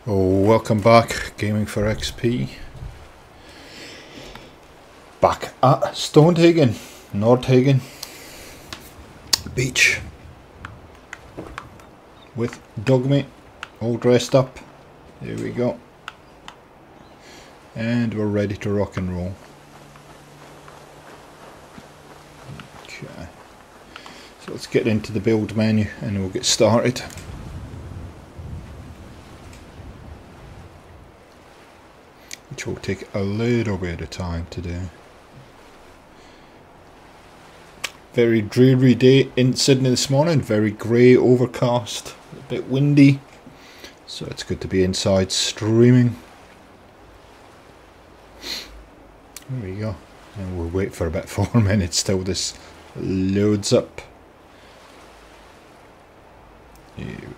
Oh, welcome back, Gaming for XP. Back at NordHagen Beach with Dogme all dressed up. There we go. And we're ready to rock and roll. Okay. So let's get into the build menu and we'll get started. Which will take a little bit of time to do. Very dreary day in Sydney this morning, very grey, overcast, a bit windy, so it's good to be inside streaming. There we go, and we'll wait for about 4 minutes till this loads up. Here we go.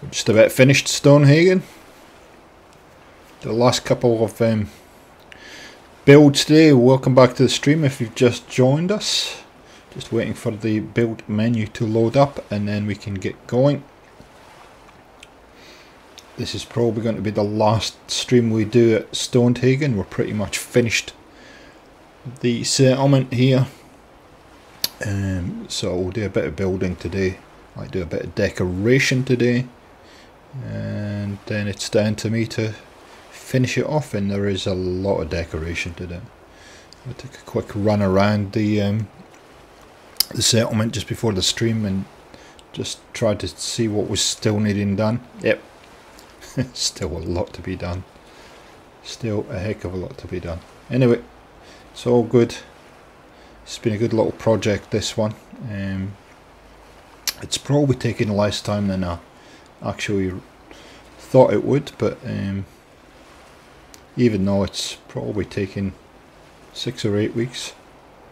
We're just about finished NordHagen. The last couple of builds today. Welcome back to the stream if you've just joined us. Just waiting for the build menu to load up and then we can get going. This is probably going to be the last stream we do at NordHagen. We're pretty much finished the settlement here. So we'll do a bit of building today. Might do a bit of decoration today. And then it's down to me to finish it off, and there is a lot of decoration to do. I'll take a quick run around the settlement just before the stream and just try to see what was still needing done. Yep, still a lot to be done. Still a heck of a lot to be done. Anyway, it's all good. It's been a good little project, this one. It's probably taken less time than I actually thought it would, but even though it's probably taken 6 or 8 weeks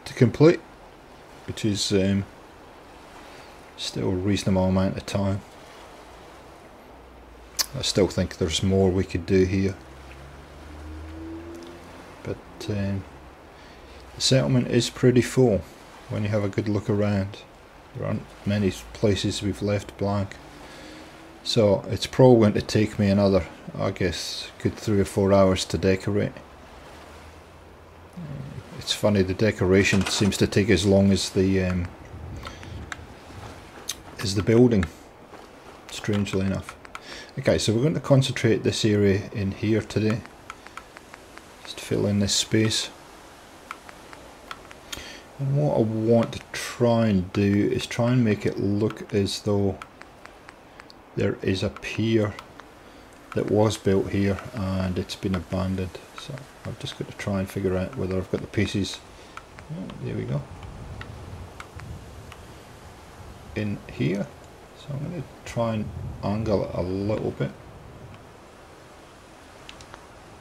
to complete, which is still a reasonable amount of time. I still think there's more we could do here, but the settlement is pretty full when you have a good look around. There aren't many places we've left blank. So it's probably going to take me another, I guess, good 3 or 4 hours to decorate. It's funny, the decoration seems to take as long as the building, strangely enough. Okay, so we're going to concentrate this area in here today. Just fill in this space. And what I want to try and do is try and make it look as though there is a pier that was built here and it's been abandoned. So I've just got to try and figure out whether I've got the pieces. Oh, there we go. In here. So I'm going to try and angle it a little bit.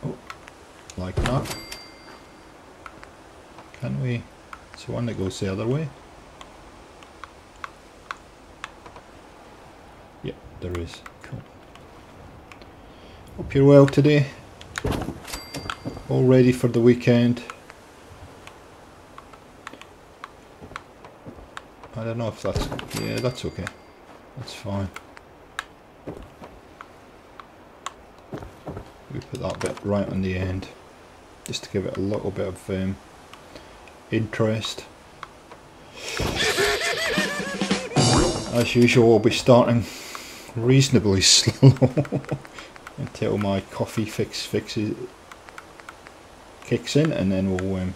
Oh, like that. Can we? It's one that goes the other way. Yep, there is. Cool. Hope you're well today. All ready for the weekend. I don't know if that's... yeah, that's okay. That's fine. We put that bit right on the end, just to give it a little bit of interest. As usual, we'll be starting reasonably slow until my coffee fix kicks in, and then we'll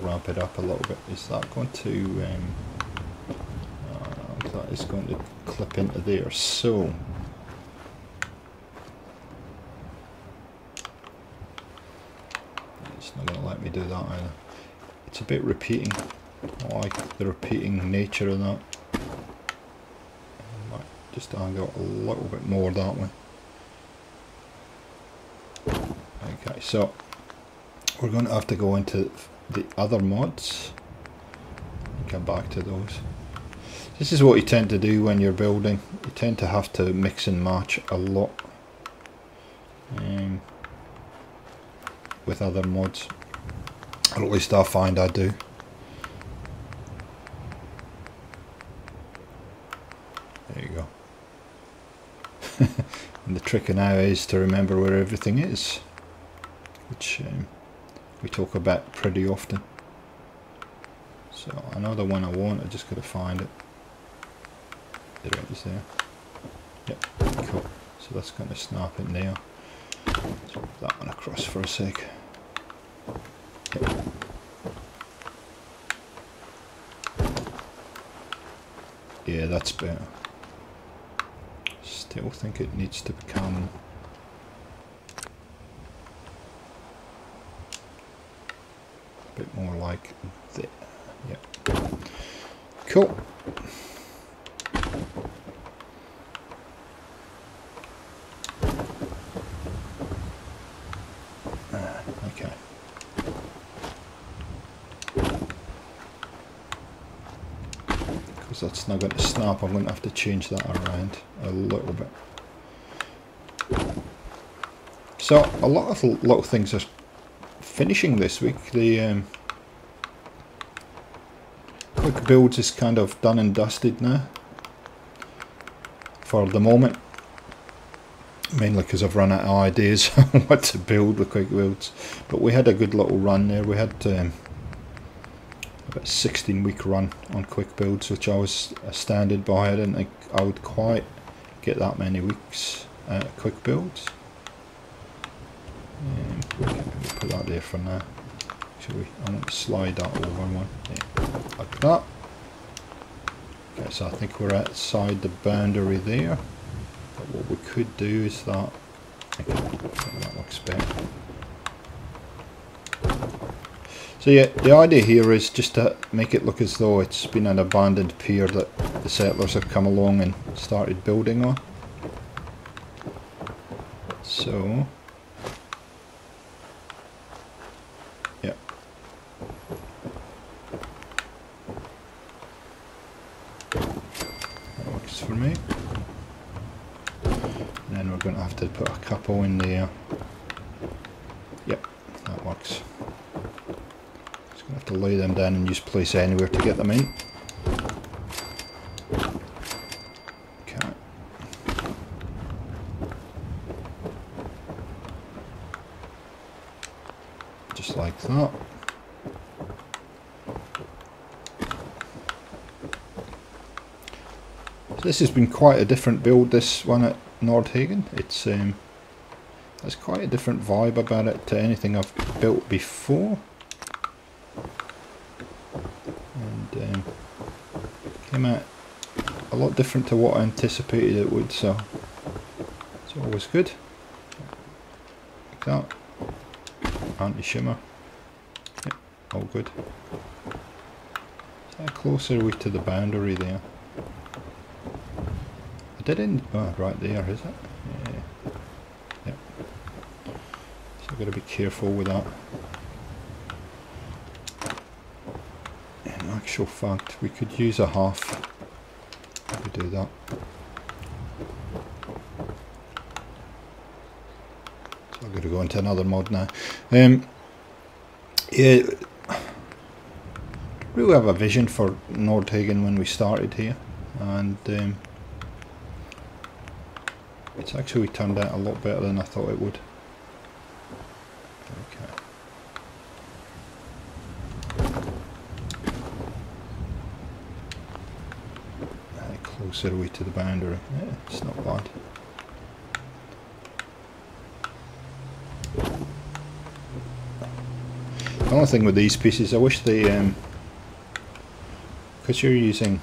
ramp it up a little bit. Is that going to that is going to clip into there? So it's not going to let me do that either. It's a bit repeating. I like the repeating nature of that. I might just angle a little bit more that way. Okay, so we're going to have to go into the other mods and come back to those. This is what you tend to do when you're building. You tend to have to mix and match a lot with other mods. Or at least I find I do. There you go. And the trick now is to remember where everything is, which we talk about pretty often. So I know the one I want, I just got to find it. There it is there. Yep, cool. So that's going to snap in there. Let's move that one across for a sec. Yep. Yeah, that's better. Still think it needs to become a bit more like that. Yep. Cool. Okay. Because that's not going to snap, I'm going to have to change that around a little bit. So a lot of little things are finishing this week. The quick builds is kind of done and dusted now for the moment, mainly because I've run out of ideas on what to build with quick builds. But we had a good little run there. We had about a 16-week run on quick builds, which I was astounded by. I didn't think I would quite get that many weeks quick builds. Okay, we'll put that there for now. Actually, I want to slide that over one. Yeah, like that. Okay, so I think we're outside the boundary there. But what we could do is that. Okay, that looks better. So yeah, the idea here is just to make it look as though it's been an abandoned pier that the settlers have come along and started building on. So, yeah. That works for me. And then we're going to have to put a couple in there. Yep, that works. Just going to have to lay them down and use place anywhere to get them in. Okay. Just like that. So this has been quite a different build, this one at NordHagen. It's there's quite a different vibe about it to anything I've built before, and came out a lot different to what I anticipated it would. So it's always good. Like that. Anti-shimmer. Yep, all good. So closer are we to the boundary there? I didn't. Oh, right there, is it? Yeah. Yep. So I've got to be careful with that. In actual fact, we could use a half. We could do that. So I've got to go into another mod now. Yeah, we have a vision for NordHagen when we started here, and it's actually turned out a lot better than I thought it would. Okay. How close are we to the boundary? Yeah, it's not bad. The only thing with these pieces, I wish they, because you're using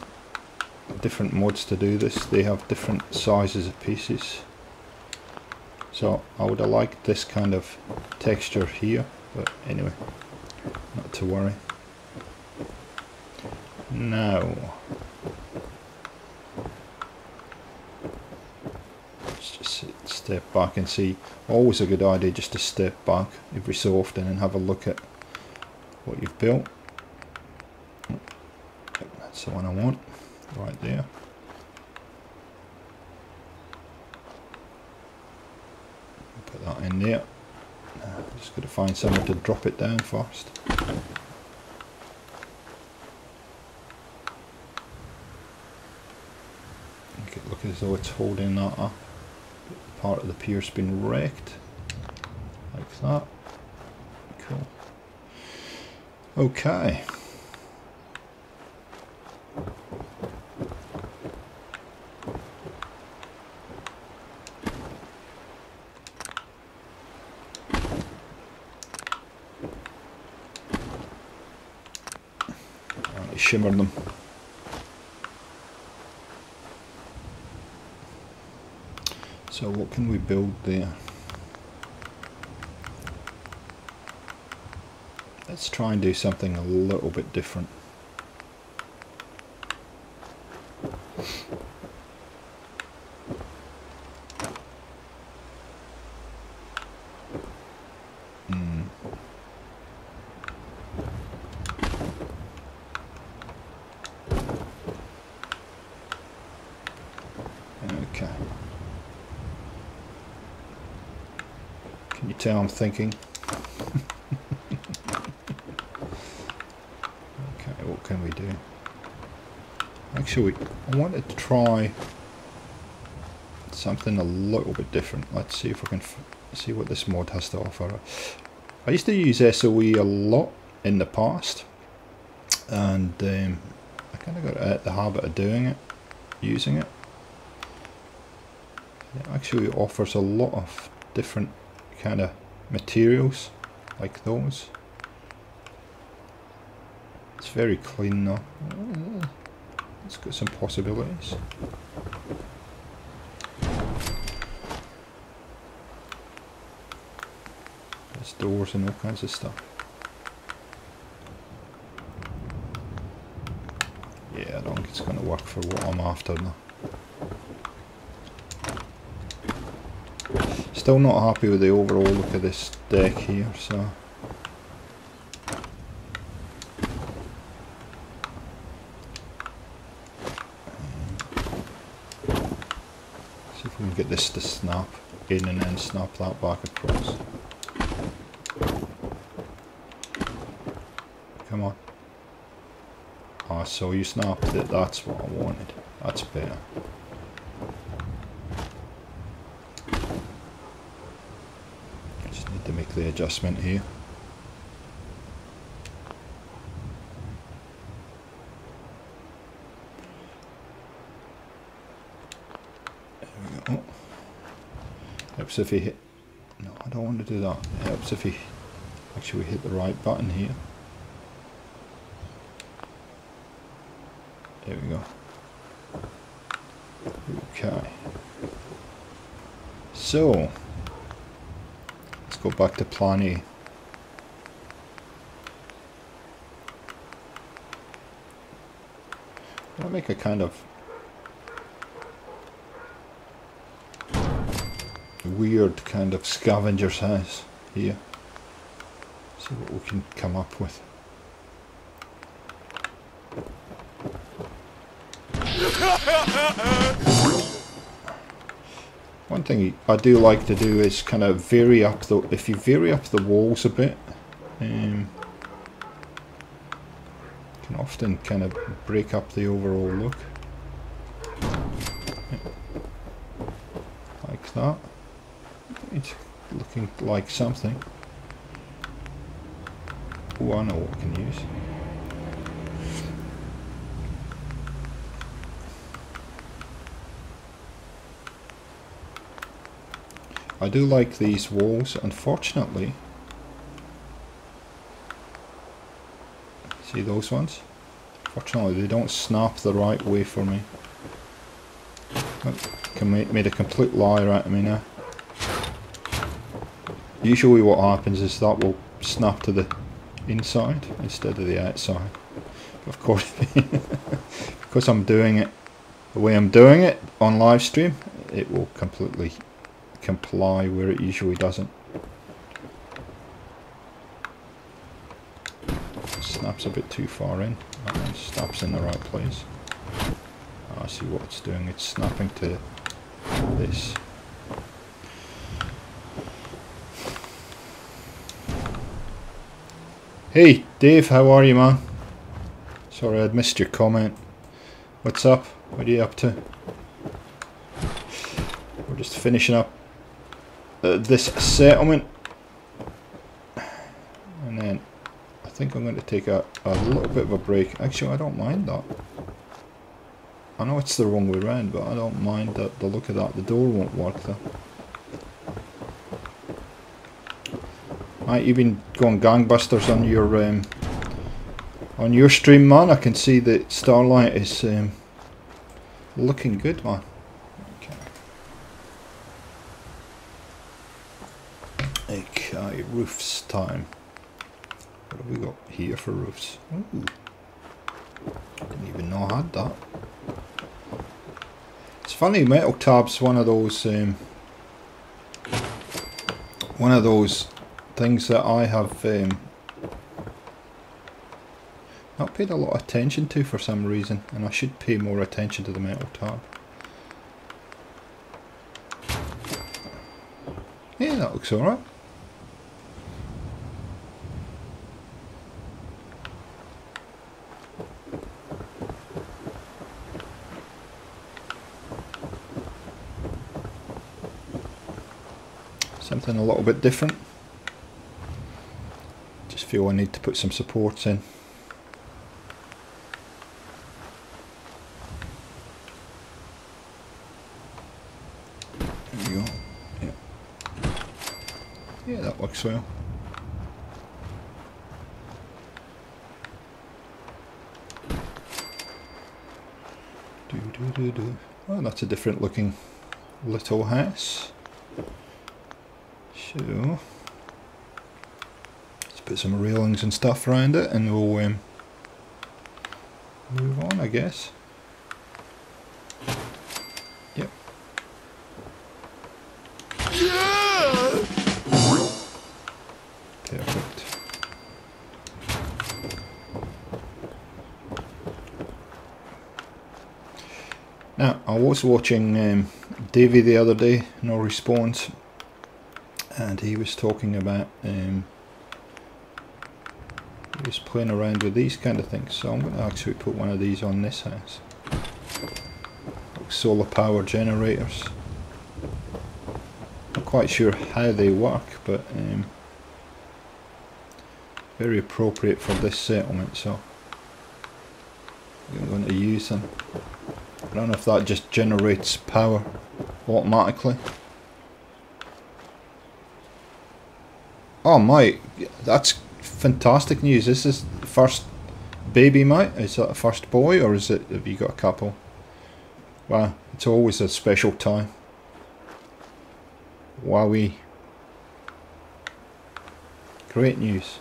different mods to do this, they have different sizes of pieces. So I would have liked this kind of texture here, but anyway, not to worry. Now, let's just step back and see. Always a good idea just to step back every so often and have a look at what you've built. That's the one I want, right there. Put that in there. Just got to find somewhere to drop it down first. Make it look as though it's holding that up. Part of the pier's been wrecked. Like that. Cool. Okay. Shimmer them. So what can we build there? Let's try and do something a little bit different. Okay. Can you tell I'm thinking? Okay, what can we do? Actually, I wanted to try something a little bit different. Let's see if we can see what this mod has to offer. I used to use SOE a lot in the past, and I kind of got out the habit of doing it, using it. It actually offers a lot of different kind of materials like those. It's very clean though. It's got some possibilities. There's doors and all kinds of stuff. Yeah, I don't think it's going to work for what I'm after now. Still not happy with the overall look of this deck here, so see if we can get this to snap in and then snap that back across. Come on. Ah, so you snapped it, that's what I wanted. That's better. To make the adjustment here. There we go. Helps if you hit. No, I don't want to do that. It helps if you actually hit the right button here. There we go. Okay. So go back to plan A. I'll make a kind of weird kind of scavenger's house here. See what we can come up with. One thing I do like to do is kind of vary up the, if you vary up the walls a bit, can often kind of break up the overall look. Like that. It's looking like something. Oh, I know what we can use. I do like these walls, unfortunately. See those ones? Fortunately, they don't snap the right way for me. Can made a complete liar out of me now. Usually what happens is that will snap to the inside instead of the outside. But of course, because I'm doing it the way I'm doing it on live stream, it will completely comply where it usually doesn't. Snaps a bit too far in. That one snaps in the right place. I see what it's doing. It's snapping to this. Hey Dave, how are you, man? Sorry I'd missed your comment. What's up? What are you up to? We're just finishing up this settlement. And then I think I'm going to take a little bit of a break. Actually, I don't mind that. I know it's the wrong way around, but I don't mind the look of that. The door won't work though. Right, you've been going gangbusters on your stream, man. I can see that Starlight is looking good, man. Okay, roofs time. What have we got here for roofs? Ooh. Didn't even know I had that. It's funny, metal tab's one of those things that I have not paid a lot of attention to for some reason, and I should pay more attention to the metal tab. Yeah, that looks alright. Something a little bit different. Just feel I need to put some supports in. There we go. Yeah. Yeah, that works well. Oh, that's a different looking little house. So let's put some railings and stuff around it, and we'll move on, I guess. Yep. Perfect. Now, I was watching Davey the other day, no response, and he was talking about he was playing around with these kind of things, so I'm going to actually put one of these on this house. Like solar power generators. Not quite sure how they work, but very appropriate for this settlement, so I'm going to use them. I don't know if that just generates power automatically. Oh my, that's fantastic news. This is the first baby, mate. Is that a first boy, or is it, have you got a couple? Wow, it's always a special time. Wowee. Great news.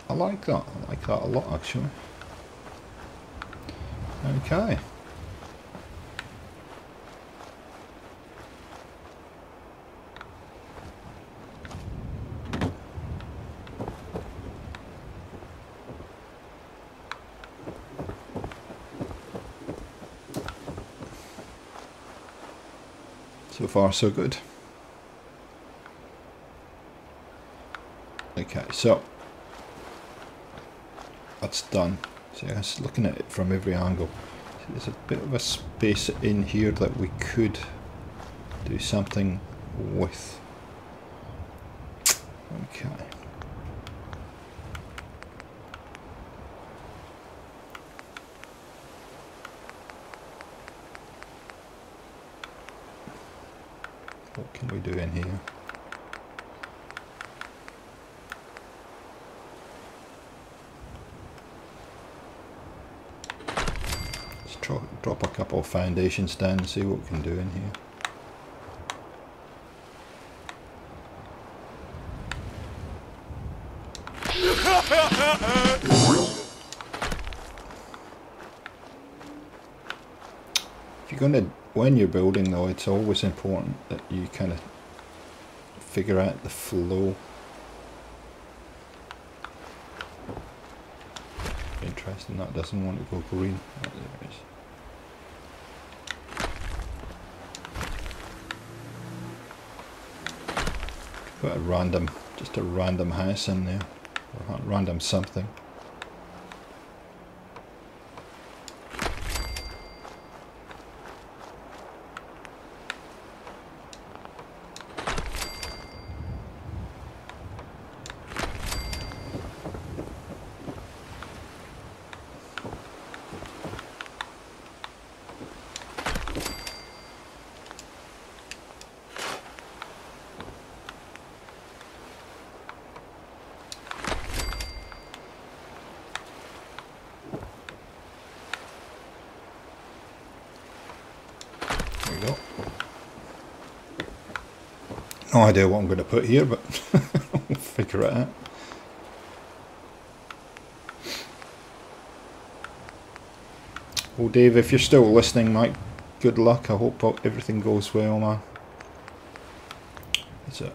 I like that. I like that a lot, actually. Okay. So far, so good. Okay, so that's done. So I was looking at it from every angle. So there's a bit of a space in here that we could do something with. Okay. What can we do in here? Drop a couple of foundations down and see what we can do in here. If you're going to, when you're building though, it's always important that you kind of figure out the flow. Interesting, that doesn't want to go green. Oh, there it is. Put a random, just a random house in there, or a random something. No idea what I'm going to put here, but we'll figure it out. Well, Dave, if you're still listening, mate, good luck. I hope everything goes well, man. Is it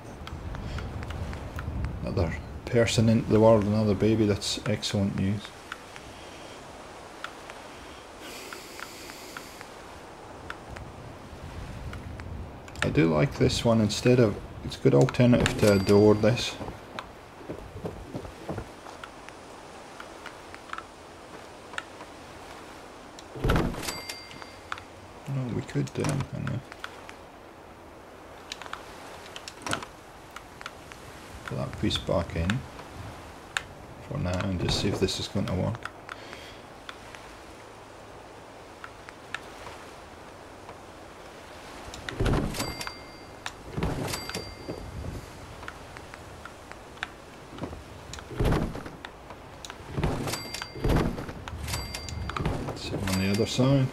another person into the world, another baby? That's excellent news. I do like this one instead of, it's a good alternative to a door, this. No, we could put that piece back in for now and just see if this is going to work. Side.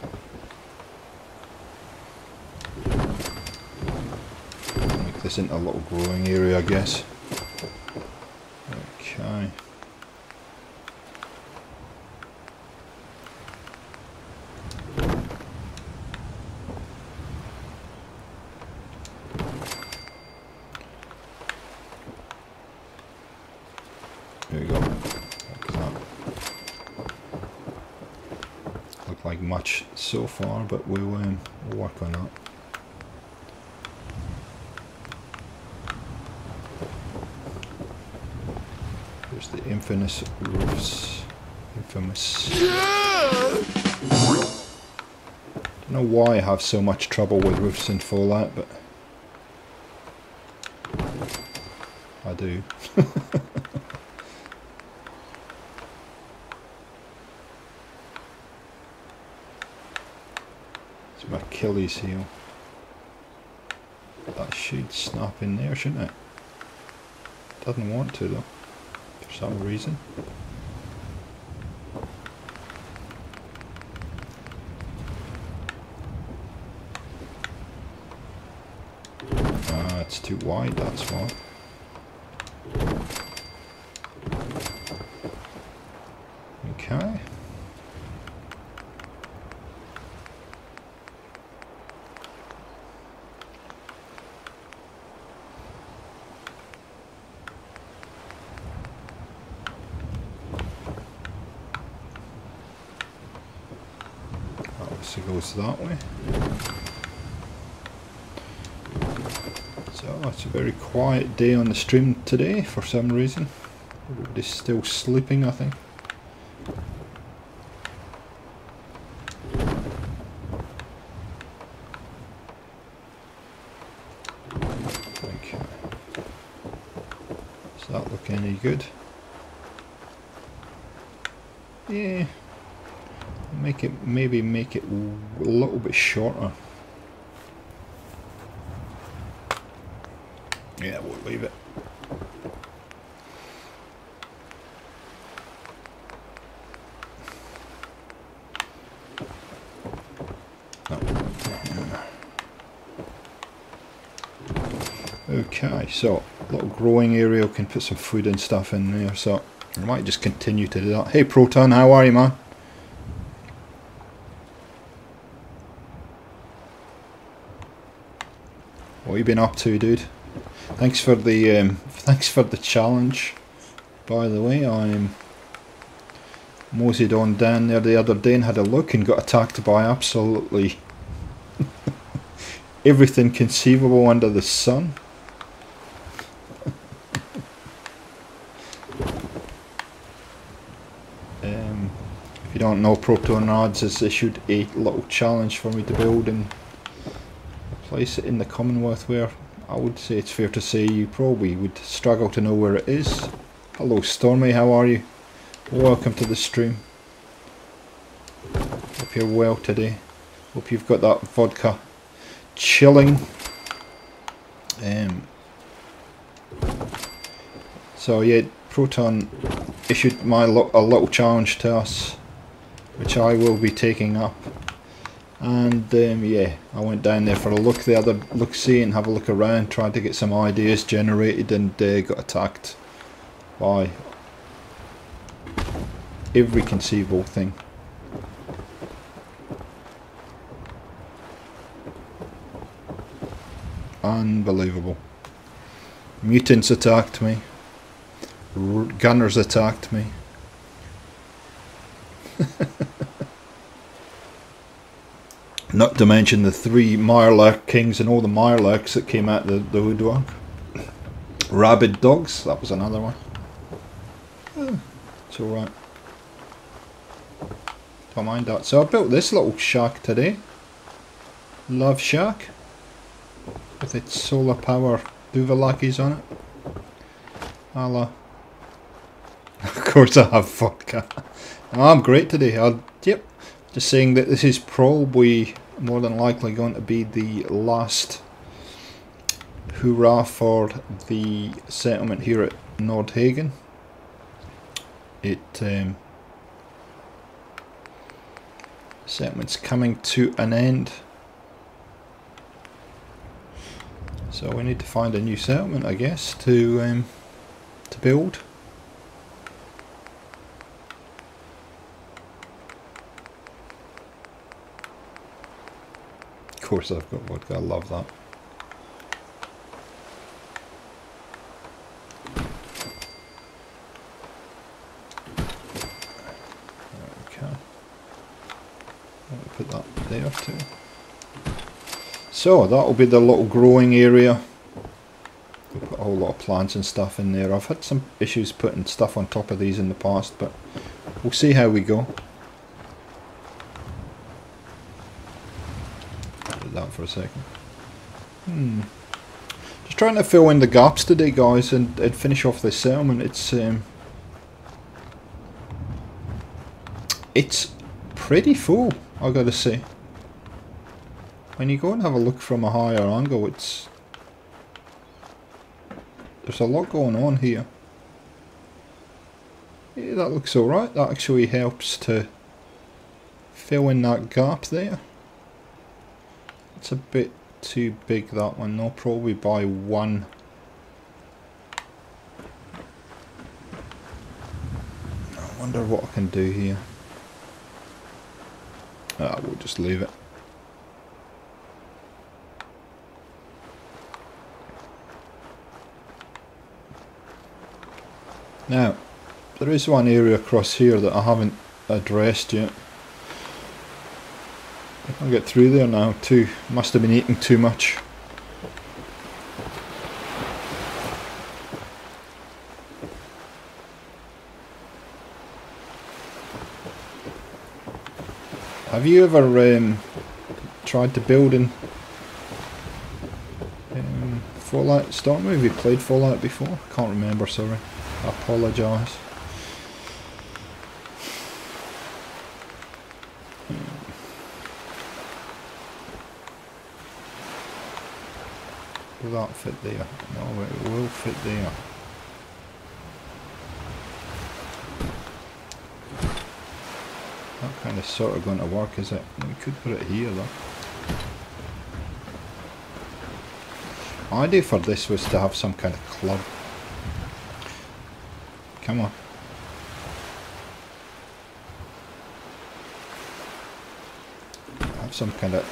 Make this into a little growing area, I guess. Okay. There we go. Like much so far, but we'll work on that. There's the infamous roofs. Infamous. Don't know why I have so much trouble with roofs in Fallout, but I do. My Achilles heel. That should snap in there, shouldn't it? Doesn't want to though, for some reason. Ah, it's too wide, that's why. Okay. It goes that way. So it's a very quiet day on the stream today for some reason. Everybody's still sleeping, I think. Okay. Does that look any good? Yeah. Maybe make it a little bit shorter. Yeah, we'll leave it. No. Okay, so little growing area, we can put some food and stuff in there, so I might just continue to do that. Hey Proton, how are you, man? What you been up to, dude? Thanks for the challenge. By the way, I'm moseyed on down there the other day and had a look and got attacked by absolutely everything conceivable under the sun. If you don't know, Proton Ads has issued a little challenge for me to build and place it in the Commonwealth, where I would say it's fair to say you probably would struggle to know where it is. Hello Stormy, how are you? Welcome to the stream. Hope you're well today. Hope you've got that vodka chilling. So yeah, Proton issued a little challenge to us, which I will be taking up. And yeah, I went down there for a look-see and have a look around, tried to get some ideas generated, and got attacked by every conceivable thing. Unbelievable. Mutants attacked me. Gunners attacked me. Not to mention the 3 Mirelurk Kings and all the Mirelurks that came out the woodwork. Rabid dogs, that was another one. It's alright. Don't mind that. So I built this little shack today. Love shack. With its solar power Duvalakis on it. Hello. Of course I have vodka. I'm great today. Yep. Just saying that this is probably more than likely going to be the last hurrah for the settlement here at NordHagen. Settlement's coming to an end. So we need to find a new settlement, I guess, to build. Of course I've got vodka, I love that. There we go. I'll put that there too. So that'll be the little growing area. We'll put a whole lot of plants and stuff in there. I've had some issues putting stuff on top of these in the past, but we'll see how we go. That for a second. Just trying to fill in the gaps today, guys, and finish off this settlement. It's pretty full, I gotta say. When you go and have a look from a higher angle, there's a lot going on here. Yeah, that looks alright. That actually helps to fill in that gap there. It's a bit too big, that one, though, probably by 1. I wonder what I can do here. We'll just leave it. Now, there is one area across here that I haven't addressed yet. I can't get through there now too. Must have been eating too much. Have you ever tried to build in Fallout? Storm? Have you played Fallout before? I can't remember, sorry. I apologise. Will that fit there? No, it will fit there. That kind of sort of going to work, is it? We could put it here though. My idea for this was to have some kind of club. Come on. Have some kind of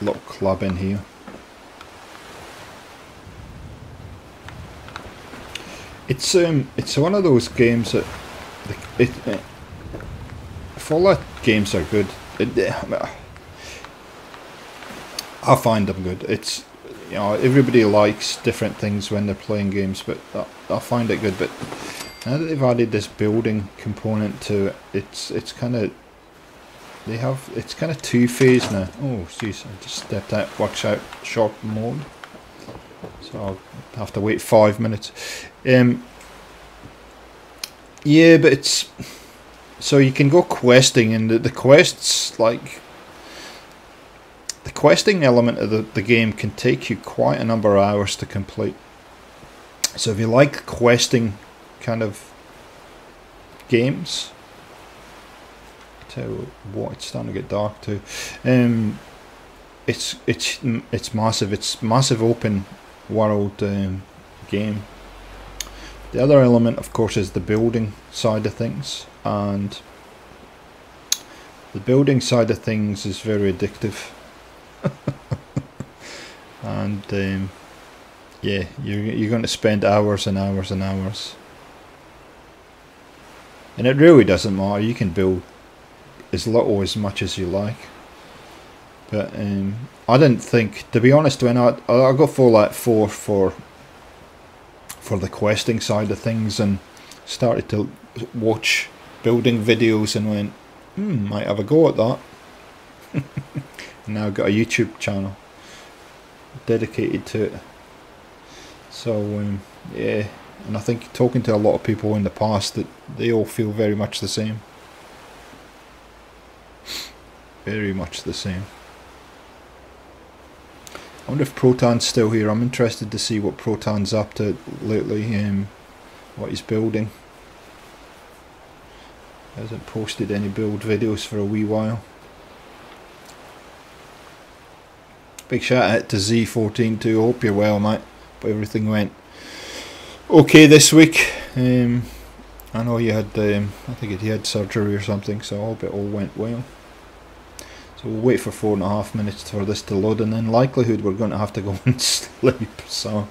little club in here. It's one of those games that Fallout games are good. I find them good. It's, you know, everybody likes different things when they're playing games, but I find it good. But now that they've added this building component to it, it's kind of, it's kind of two-phase now. Oh jeez, I just stepped out workshop shop mode, so I'll have to wait 5 minutes. Yeah, but it's, so you can go questing, and the quests, like, the questing element of the game can take you quite a number of hours to complete. So if you like questing kind of games, tell you what, it's starting to get dark too. It's massive. It's massive open world game. The other element, of course, is the building side of things, and the building side of things is very addictive. And yeah, you're going to spend hours and hours and hours, and it really doesn't matter. You can build as little as much as you like, but I didn't think, to be honest, when I got Fallout 4 for the questing side of things, and started to watch building videos, and went, might have a go at that. And now I've got a YouTube channel dedicated to it. So yeah, and I think talking to a lot of people in the past, that they all feel very much the same. Very much the same. I wonder if Proton's still here. I'm interested to see what Proton's up to lately, what he's building. He hasn't posted any build videos for a wee while. Big shout out to Z14 too. Hope you're well, mate. But everything went okay this week. I know you had, I think you had surgery or something, so I hope it all went well. So we'll wait for 4.5 minutes for this to load, and then likelihood we're going to have to go and sleep. So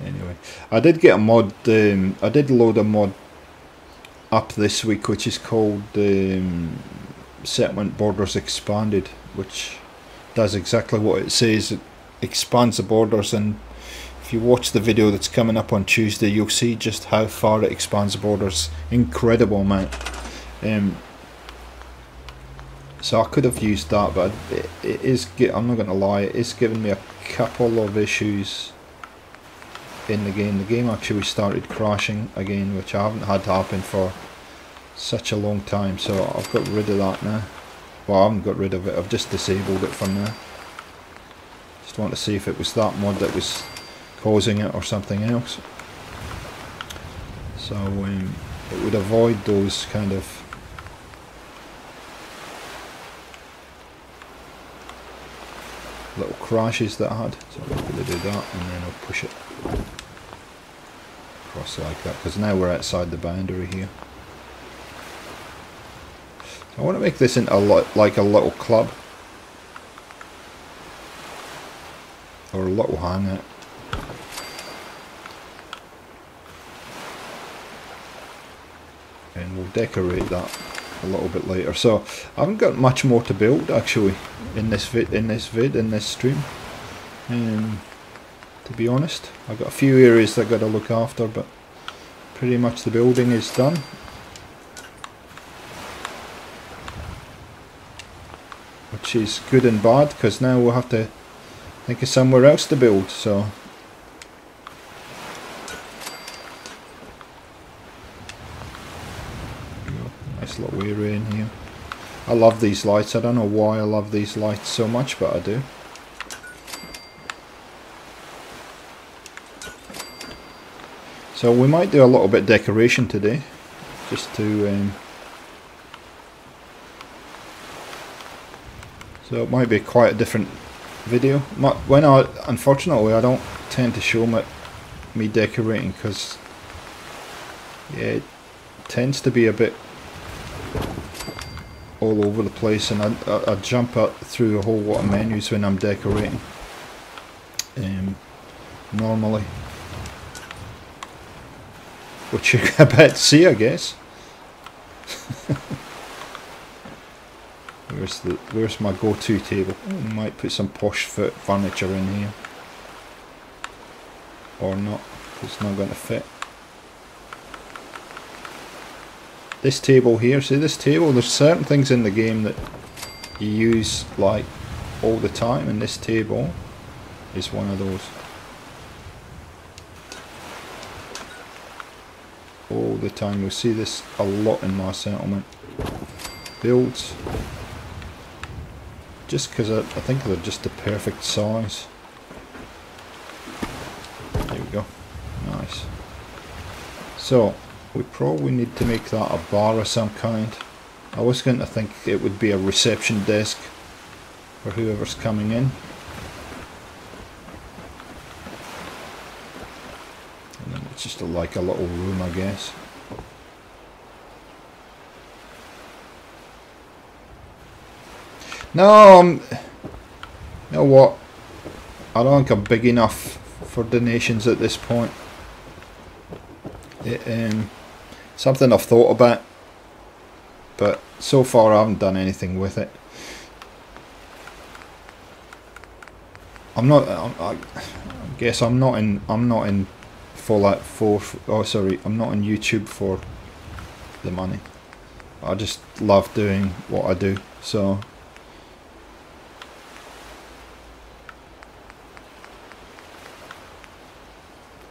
anyway, I did get a mod. I did load a mod up this week, which is called Settlement Borders Expanded, which does exactly what it says. It expands the borders, and if you watch the video that's coming up on Tuesday, you'll see just how far it expands the borders. Incredible amount. So I could have used that, but it is, I'm not going to lie, it is giving me a couple of issues in the game. The game actually started crashing again, which I haven't had to happen for such a long time, so I've got rid of that now. Well, I haven't got rid of it, I've just disabled it for now. Just want to see if it was that mod that was causing it or something else. So it would avoid those kind of little crashes that I had. So I'm going to do that, and then I'll push it across like that, because now we're outside the boundary here. I want to make this into like a little club, or a little hangout. And we'll decorate that a little bit later. So I haven't got much more to build actually in this stream. To be honest, I've got a few areas that I've got to look after, but pretty much the building is done. Which is good and bad, because now we'll have to think of somewhere else to build. So nice little area in here. I love these lights. I don't know why I love these lights so much, but I do. So we might do a little bit of decoration today, just to so it might be quite a different video. When unfortunately I don't tend to show me decorating, because yeah, it tends to be a bit all over the place, and I jump through a whole lot of menus when I'm decorating normally. which you're about to see, I guess. Where's my go-to table? Oh, might put some posh furniture in here, or not. It's not going to fit. This table here, see this table? There's certain things in the game that you use like all the time, and this table is one of those. All the time. You'll see this a lot in my settlement builds, just because I think they're just the perfect size. There we go. Nice. So we probably need to make that a bar of some kind. I was going to think it would be a reception desk for whoever's coming in. And then it's just like a little room, I guess. No, you know what? I don't think I'm big enough for donations at this point. Something I've thought about, but so far I haven't done anything with it. I guess I'm not in Fallout 4. Oh, sorry, I'm not in YouTube for the money. I just love doing what I do. So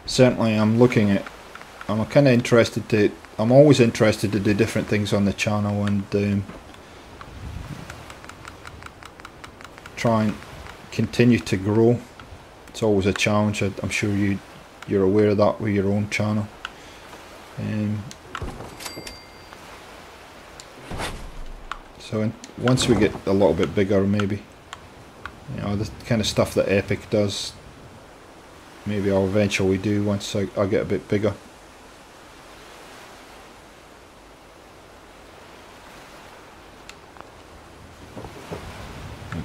certainly I'm kind of interested to. I'm always interested to do different things on the channel and try and continue to grow. It's always a challenge. I'm sure you're aware of that with your own channel. So once we get a little bit bigger, maybe, you know, the kind of stuff that Epic does, maybe I'll eventually do once I get a bit bigger.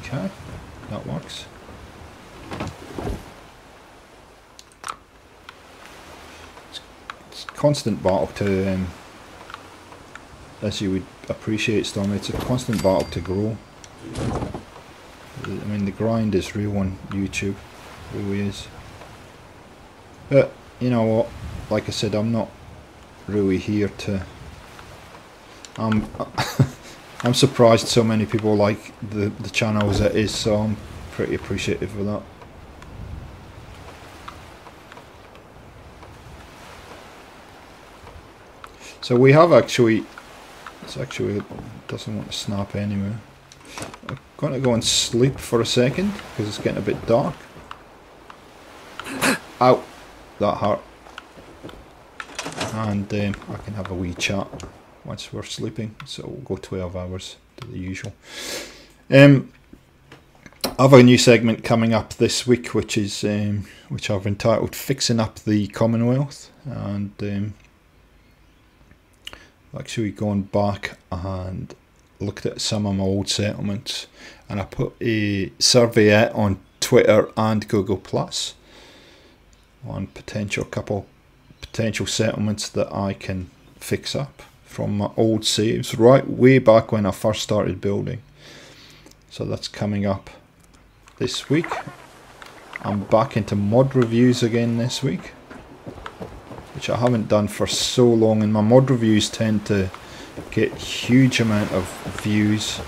Okay, that works. It's constant battle to, as you would appreciate, Storm, it's a constant battle to grow. I mean, the grind is real on YouTube, it really is. But, you know what, like I said, I'm not really here to... I'm surprised so many people like the channel as it is, so I'm pretty appreciative of that. So we have actually, it doesn't want to snap anywhere. I'm going to go and sleep for a second because it's getting a bit dark. Ow, that hurt. And I can have a wee chat once we're sleeping, so we'll go 12 hours to the usual. I have a new segment coming up this week, which is which I've entitled "Fixing Up the Commonwealth," and actually gone back and looked at some of my old settlements, and I put a survey out on Twitter and Google Plus on couple potential settlements that I can fix up from my old saves right way back when I first started building. So that's coming up this week. I'm back into mod reviews again this week, which I haven't done for so long, and my mod reviews tend to get huge amount of views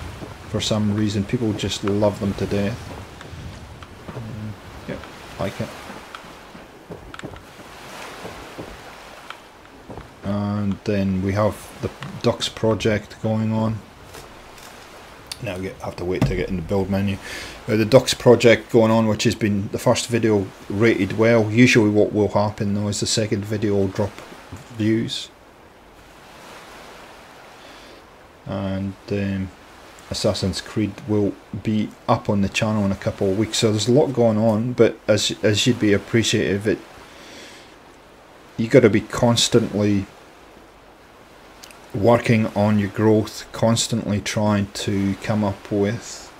for some reason. People just love them to death. Yep, like it. And then we have the Ducks project going on. Now I have to wait to get in the build menu. The Ducks project going on, which has been the first video rated well. Usually what will happen though is the second video will drop views. And Assassin's Creed will be up on the channel in a couple of weeks. So there's a lot going on, but as you'd be appreciative, you got to be constantly working on your growth, constantly trying to come up with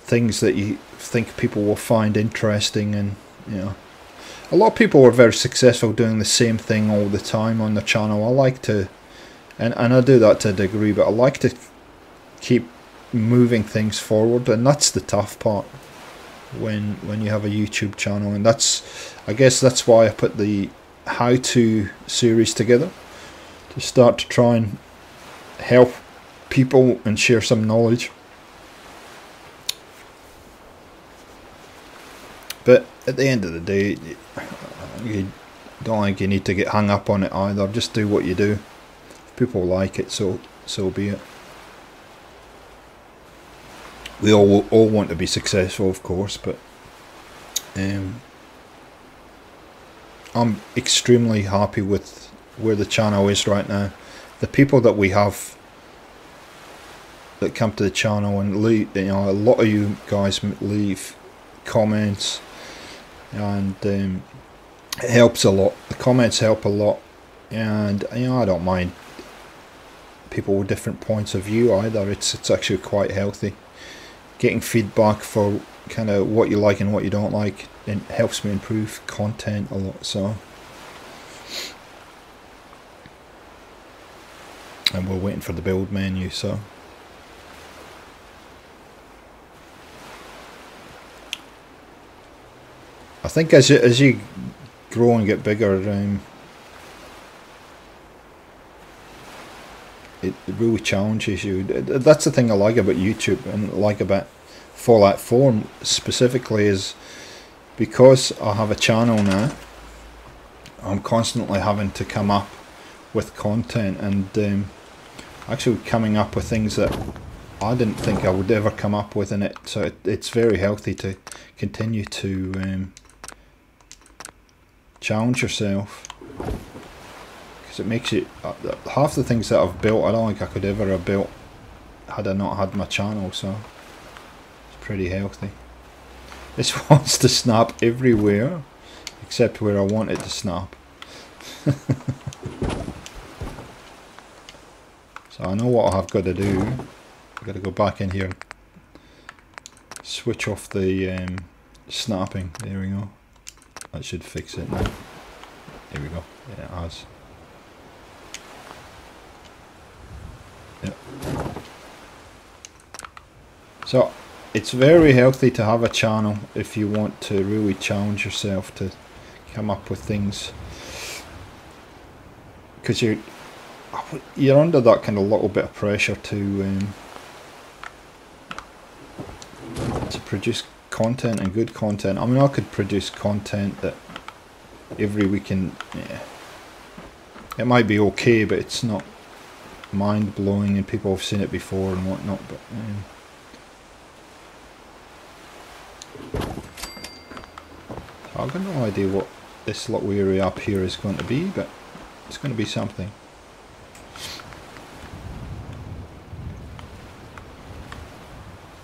things that you think people will find interesting. And you know, a lot of people are very successful doing the same thing all the time on the channel. I like to, and I do that to a degree, but I like to keep moving things forward, and that's the tough part when you have a YouTube channel. And I guess that's why I put the how-to series together, to start to try and help people and share some knowledge. But at the end of the day, you don't think you need to get hung up on it either. Just do what you do. If people like it, so be it. We all want to be successful, of course, but I'm extremely happy with where the channel is right now. The people that we have that come to the channel and leave, a lot of you guys leave comments, and it helps a lot. The comments help a lot, and I don't mind people with different points of view either. It's actually quite healthy. Getting feedback for kind of what you like and what you don't like, it helps me improve content a lot. So, and we're waiting for the build menu. So, I think as you grow and get bigger, it really challenges you. That's the thing I like about YouTube, and like about Fallout 4 specifically, is because I have a channel now, I'm constantly having to come up with content, and actually coming up with things that I didn't think I would ever come up with in it. So it's very healthy to continue to challenge yourself. It makes it, half the things that I've built I don't think I could ever have built had I not had my channel, so it's pretty healthy. This wants to snap everywhere except where I want it to snap. So I know what I've got to do. I've got to go back in here and switch off the snapping. There we go. That should fix it now. There we go. Yeah, it has. Yep. So it's very healthy to have a channel if you want to really challenge yourself to come up with things, because you're under that kind of little bit of pressure to produce content, and good content. I mean, I could produce content that every weekend, yeah, it might be okay, but it's not mind-blowing and people have seen it before and whatnot. But I've got no idea what this little area up here is going to be, but it's going to be something.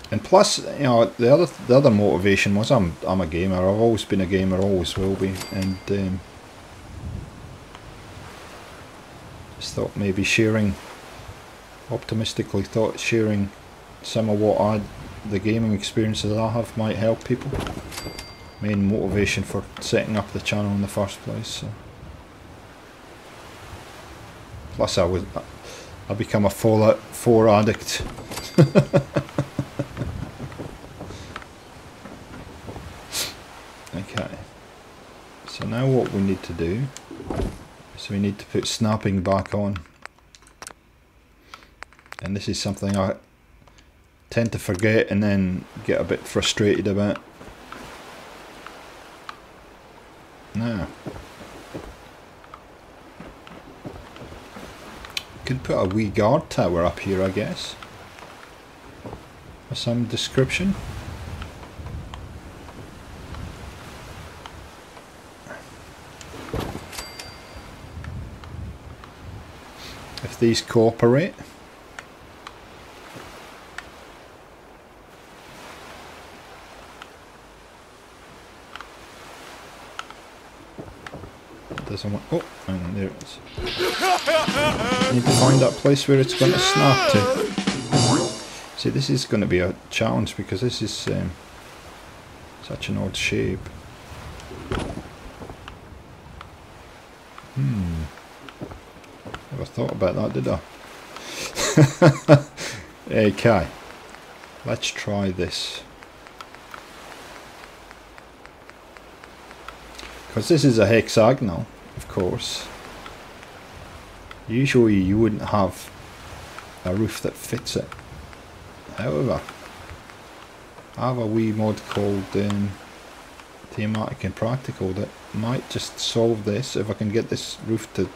And plus, the other motivation was I'm a gamer. I've always been a gamer, always will be, and just thought maybe optimistically thought sharing some of the gaming experiences I have might help people. Main motivation for setting up the channel in the first place. So. Plus, I become a Fallout 4 addict. Okay. So now what we need to do is we need to put snapping back on. And this is something I tend to forget and then get a bit frustrated about. Now, could put a wee guard tower up here, I guess, for some description. If these cooperate. Doesn't want. Oh, hang on, there it is. I need to find that place where it's going to snap to. See, this is going to be a challenge because this is such an odd shape. Never thought about that, did I? Okay, let's try this. Because this is a hexagonal, of course. Usually you wouldn't have a roof that fits it. However, I have a wee mod called Thematic and Practical that might just solve this if I can get this roof to...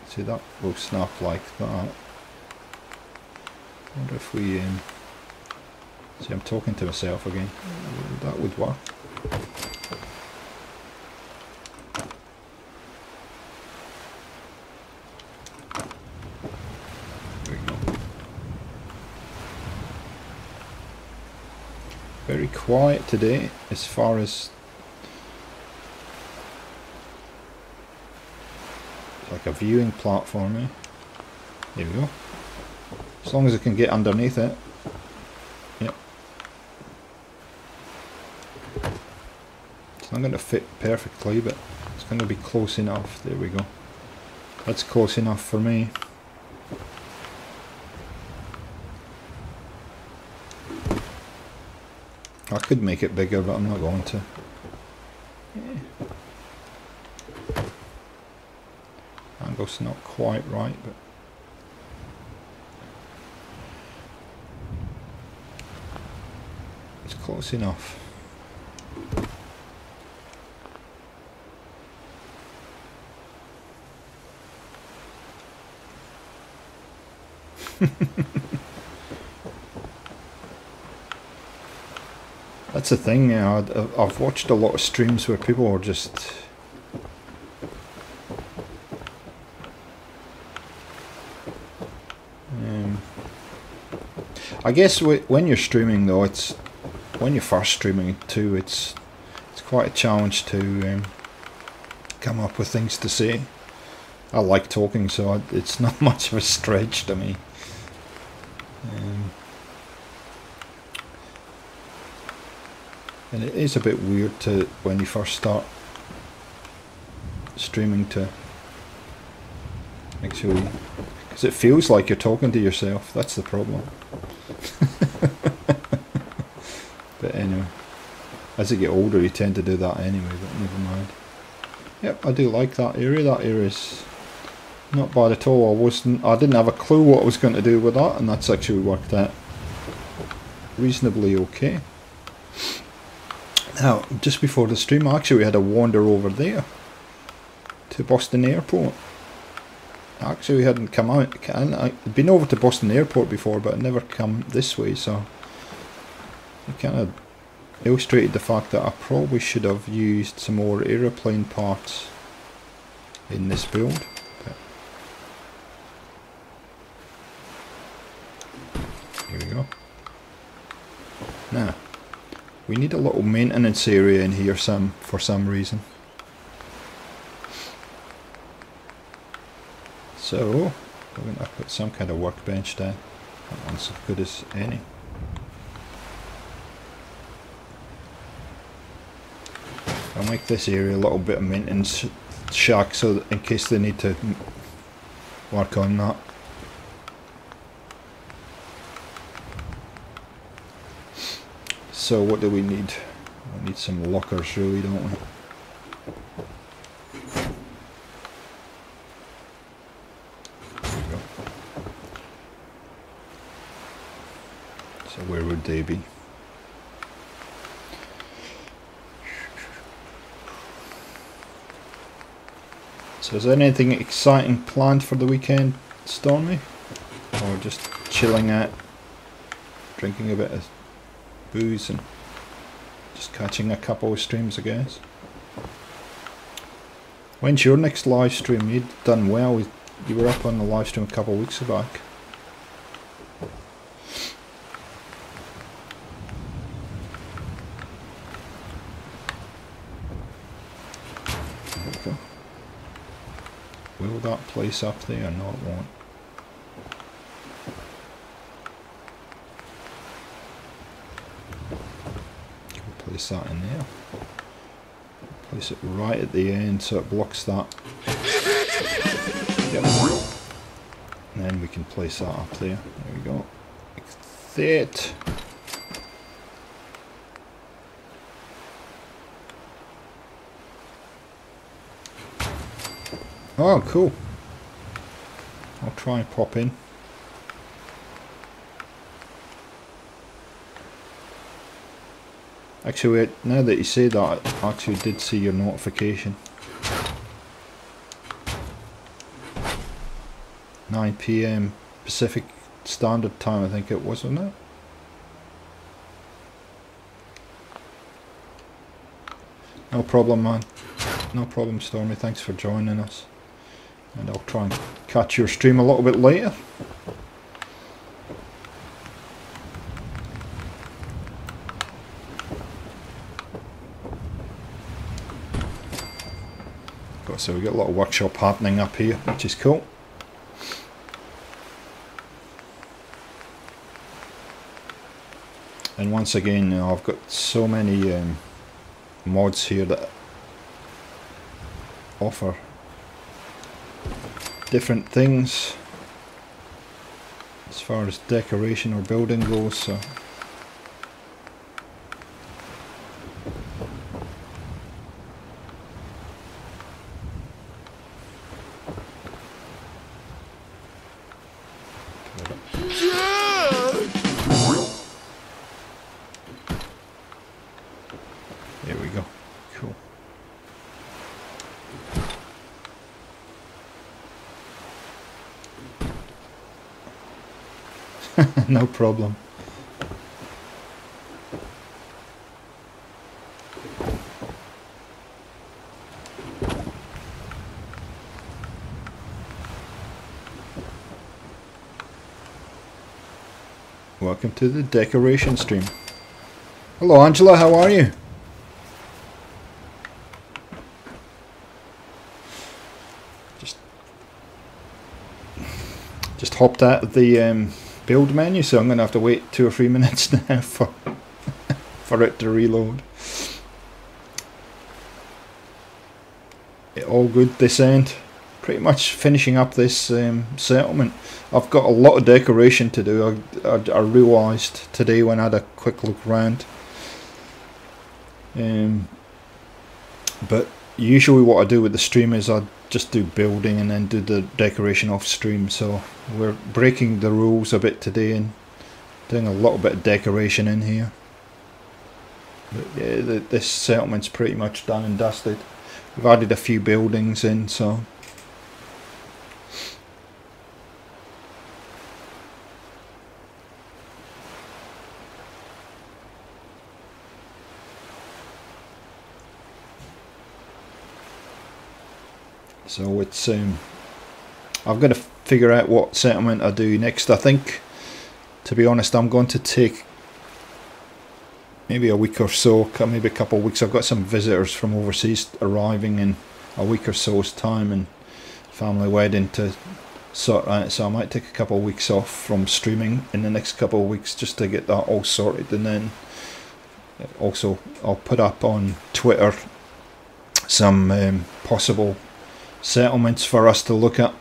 See, that will snap like that. I wonder if we... see, I'm talking to myself again. That would work. Very quiet today as far as like a viewing platform, eh? There we go. As long as I can get underneath it. Yep. It's not going to fit perfectly, but it's going to be close enough. There we go. That's close enough for me. I could make it bigger, but I'm not going to. Yeah. Angle's not quite right, but it's close enough. That's the thing, you know, I've watched a lot of streams where people are just... I guess when you're streaming though, it's... When you're first streaming too, it's quite a challenge to come up with things to say. I like talking, so it's not much of a stretch to me. And it is a bit weird to, when you first start streaming, to actually, because it feels like you're talking to yourself. That's the problem. But anyway, as you get older you tend to do that anyway, but never mind. Yep, I do like that area. That area is not bad at all. I didn't have a clue what I was going to do with that, and that's actually worked out reasonably okay. Now, just before the stream, actually we had a wander over there to Boston Airport. Actually, we hadn't come out. I'd been over to Boston Airport before, but I'd never come this way, so it kind of illustrated the fact that I probably should have used some more aeroplane parts in this build. But here we go. Now, we need a little maintenance area in here for some reason. So, we're going to put some kind of workbench down. That one's as good as any. I'll make this area a little bit of maintenance shack, so that in case they need to work on that. So what do we need? We need some lockers really, don't we? There we go. So where would they be? So is there anything exciting planned for the weekend, Stormy? Or just chilling out, drinking a bit of booze and just catching a couple of streams, I guess? When's your next live stream? You'd done well. You were up on the live stream a couple of weeks back. There we go. Will that place up there? No, it won't. Place that in there. Place it right at the end so it blocks that Yep. And then we can place that up there. There we go. Like that. Oh, cool. I'll try and pop in. Actually, wait, now that you say that, I actually did see your notification. 9 PM Pacific Standard Time, I think it was, wasn't it? No problem, man. No problem, Stormy. Thanks for joining us. And I'll try and catch your stream a little bit later. So we got a lot of workshop happening up here, which is cool. And once again, you know, I've got so many mods here that offer different things as far as decoration or building goes. So there we go. Cool. No problem. Welcome to the decoration stream. Hello Angela, how are you? Just hopped out of the build menu, so I'm going to have to wait 2 or 3 minutes now for it to reload. All good this end. Pretty much finishing up this settlement. I've got a lot of decoration to do. I realised today when I had a quick look around. But usually what I do with the stream is I just do building and then do the decoration off stream. So we're breaking the rules a bit today and doing a little bit of decoration in here. But yeah, this settlement's pretty much done and dusted. We've added a few buildings in, so it's I've got to figure out what settlement I do next. I think, to be honest, I'm going to take maybe a week or so, maybe a couple of weeks. I've got some visitors from overseas arriving in a week or so's time, and family wedding to sort out, so I might take a couple of weeks off from streaming in the next couple of weeks just to get that all sorted. And then also I'll put up on Twitter some possible settlements for us to look at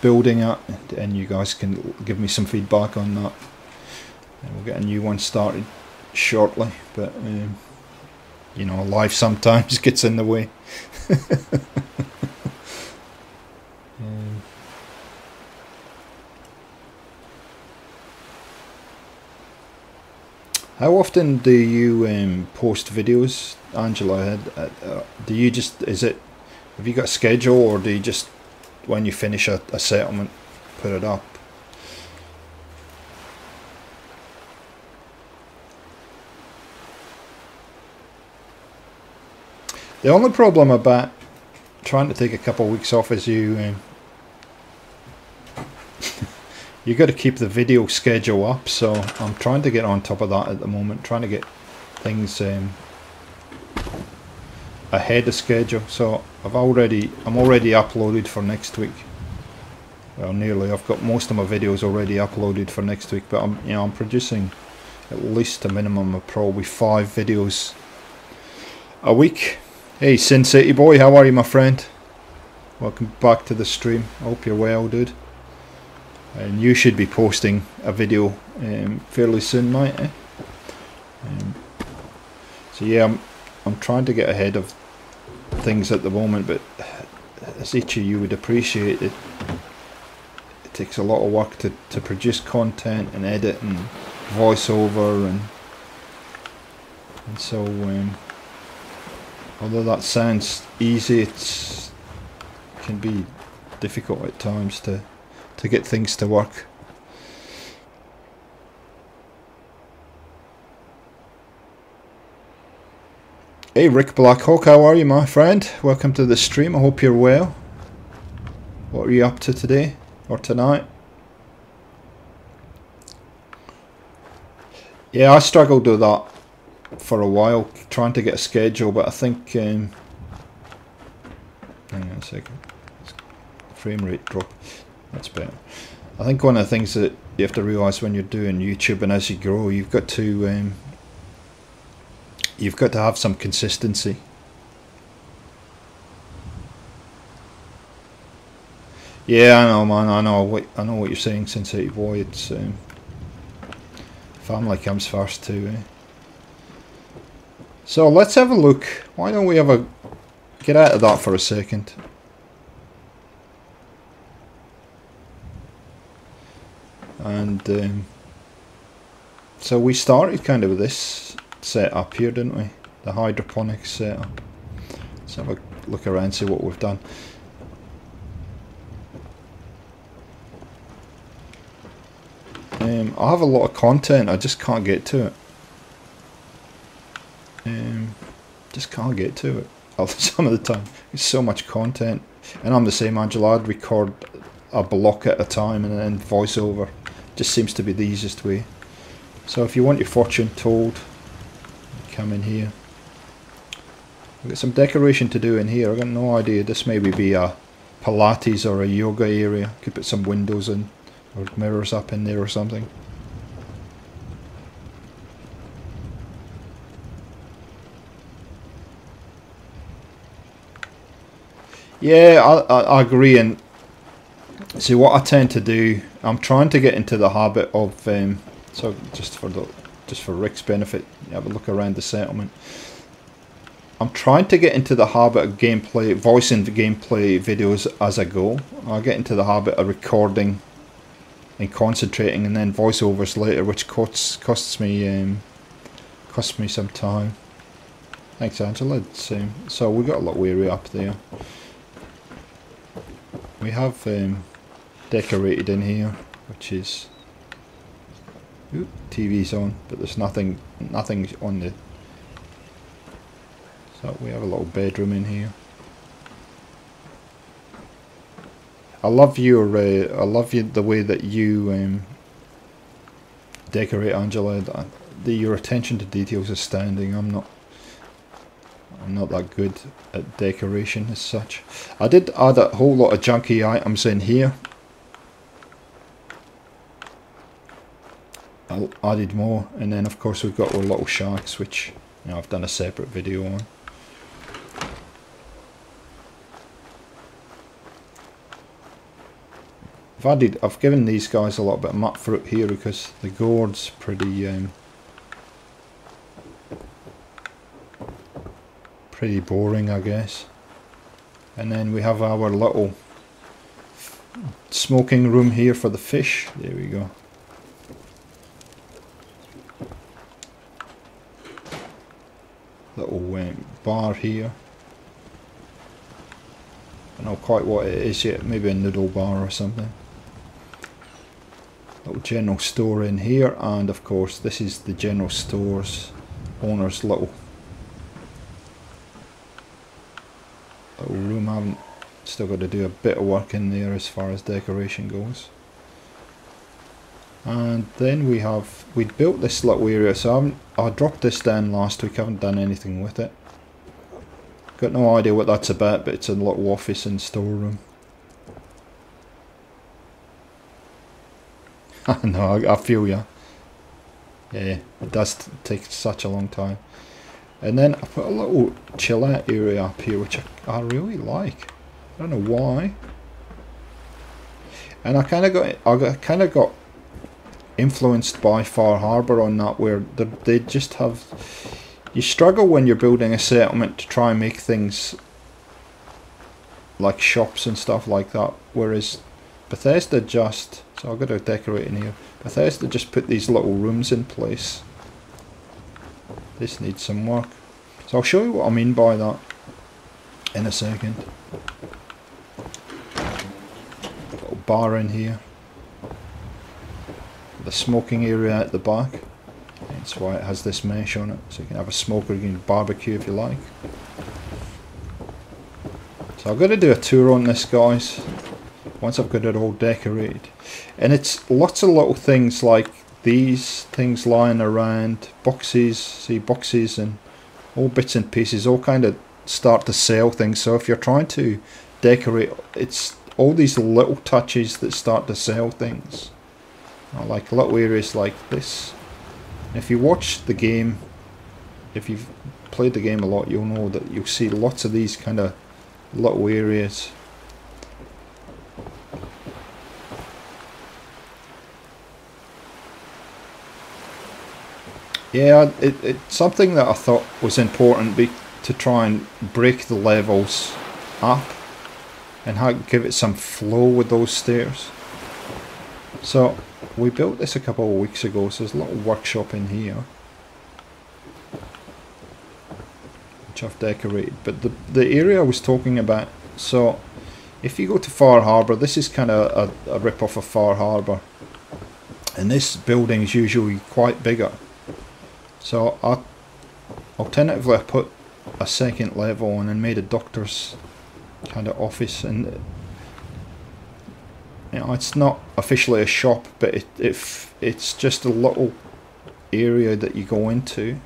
building at, and you guys can give me some feedback on that, and we'll get a new one started shortly. But you know, life sometimes gets in the way. How often do you post videos, Angela? Do you just, have you got a schedule, or do you just, when you finish a settlement, put it up? The only problem about trying to take a couple of weeks off is you got to keep the video schedule up. So I'm trying to get on top of that at the moment, trying to get things ahead of schedule. So I'm already uploaded for next week. Well, nearly. I've got most of my videos already uploaded for next week, but I'm producing at least a minimum of probably 5 videos a week. Hey Sin City Boy, how are you, my friend? Welcome back to the stream. I hope you're well, dude. And you should be posting a video fairly soon, mate. So yeah, I'm trying to get ahead of things at the moment, but as each of you would appreciate, it takes a lot of work to produce content and edit and voiceover, and so although that sounds easy, it can be difficult at times to get things to work. Hey Rick Blackhawk, how are you, my friend? Welcome to the stream. I hope you're well. What are you up to today or tonight? Yeah, I struggled with that for a while, trying to get a schedule, but I think hang on a second, frame rate drop, that's better. I think one of the things that you have to realise when you're doing YouTube, and as you grow, you've got to have some consistency. Yeah, I know, man. I know what you're saying, Sensitive Boy. It's family comes first too. So let's have a look. Why don't we get out of that for a second? And so we started kind of with this setup here, didn't we? The hydroponics setup. Let's have a look around and see what we've done. I have a lot of content, I just can't get to it. Just can't get to it some of the time. There's so much content, and I'm the same, Angela. I'd record a block at a time and then voiceover. Just seems to be the easiest way. So if you want your fortune told, come in here. We've got some decoration to do in here. I've got no idea. This maybe be a Pilates or a yoga area. Could put some windows in or mirrors up in there or something. Yeah, I agree. And see, what I tend to do, I'm trying to get into the habit of so just for Rick's benefit, have a look around the settlement. I'm trying to get into the habit of gameplay, voicing the gameplay videos as I go. I get into the habit of recording and concentrating, and then voiceovers later, which costs me some time. Thanks, Angela. So we got a little area up there. We have decorated in here, which is TV's on, but there's nothing on the. So we have a little bedroom in here. I love the way that you decorate, Angela. Your attention to detail is astounding. I'm not that good at decoration as such. I did add a whole lot of junky items in here. I added more, and then of course we've got our little sharks, which I've done a separate video on. I've given these guys a little bit of map fruit here because the gourd's pretty boring, I guess. And then we have our little smoking room here for the fish. There we go. Little bar here. I don't know quite what it is yet. Maybe a noodle bar or something. Little general store in here, and of course this is the general store's owner's little room. I haven't still got to do a bit of work in there as far as decoration goes. And then we built this little area, so I dropped this down last week. I haven't done anything with it. Got no idea what that's about, but it's a little office and storeroom. No, I feel ya. Yeah, it does take such a long time. And then I put a little chill out area up here, which I really like. don't know why. And I kind of got influenced by Far Harbour on that, where they just have, you struggle when you're building a settlement to try and make things like shops and stuff like that, whereas Bethesda just, so I've got to decorate in here, Bethesda just put these little rooms in place. This needs some work, so I'll show you what I mean by that in a second. Little bar in here, the smoking area at the back, that's why it has this mesh on it, so you can have a smoker, you can barbecue if you like. So I've got to do a tour on this, guys, once I've got it all decorated. And it's lots of little things like these things lying around, boxes, see, boxes and all bits and pieces, all kind of start to sell things. So if you're trying to decorate, it's all these little touches that start to sell things. Like little areas like this. If you watch the game, if you've played the game a lot, you'll know that you'll see lots of these kind of little areas. Yeah, it's something that I thought was important to try and break the levels up and give it some flow with those stairs. So we built this a couple of weeks ago, so there's a little workshop in here which I've decorated. But the area I was talking about, so if you go to Far Harbour, this is kind of a rip-off of Far Harbour, and this building is usually quite bigger. So alternatively I put a second level on and made a doctor's kind of office, and you know, it's not officially a shop, but it's just a little area that you go into.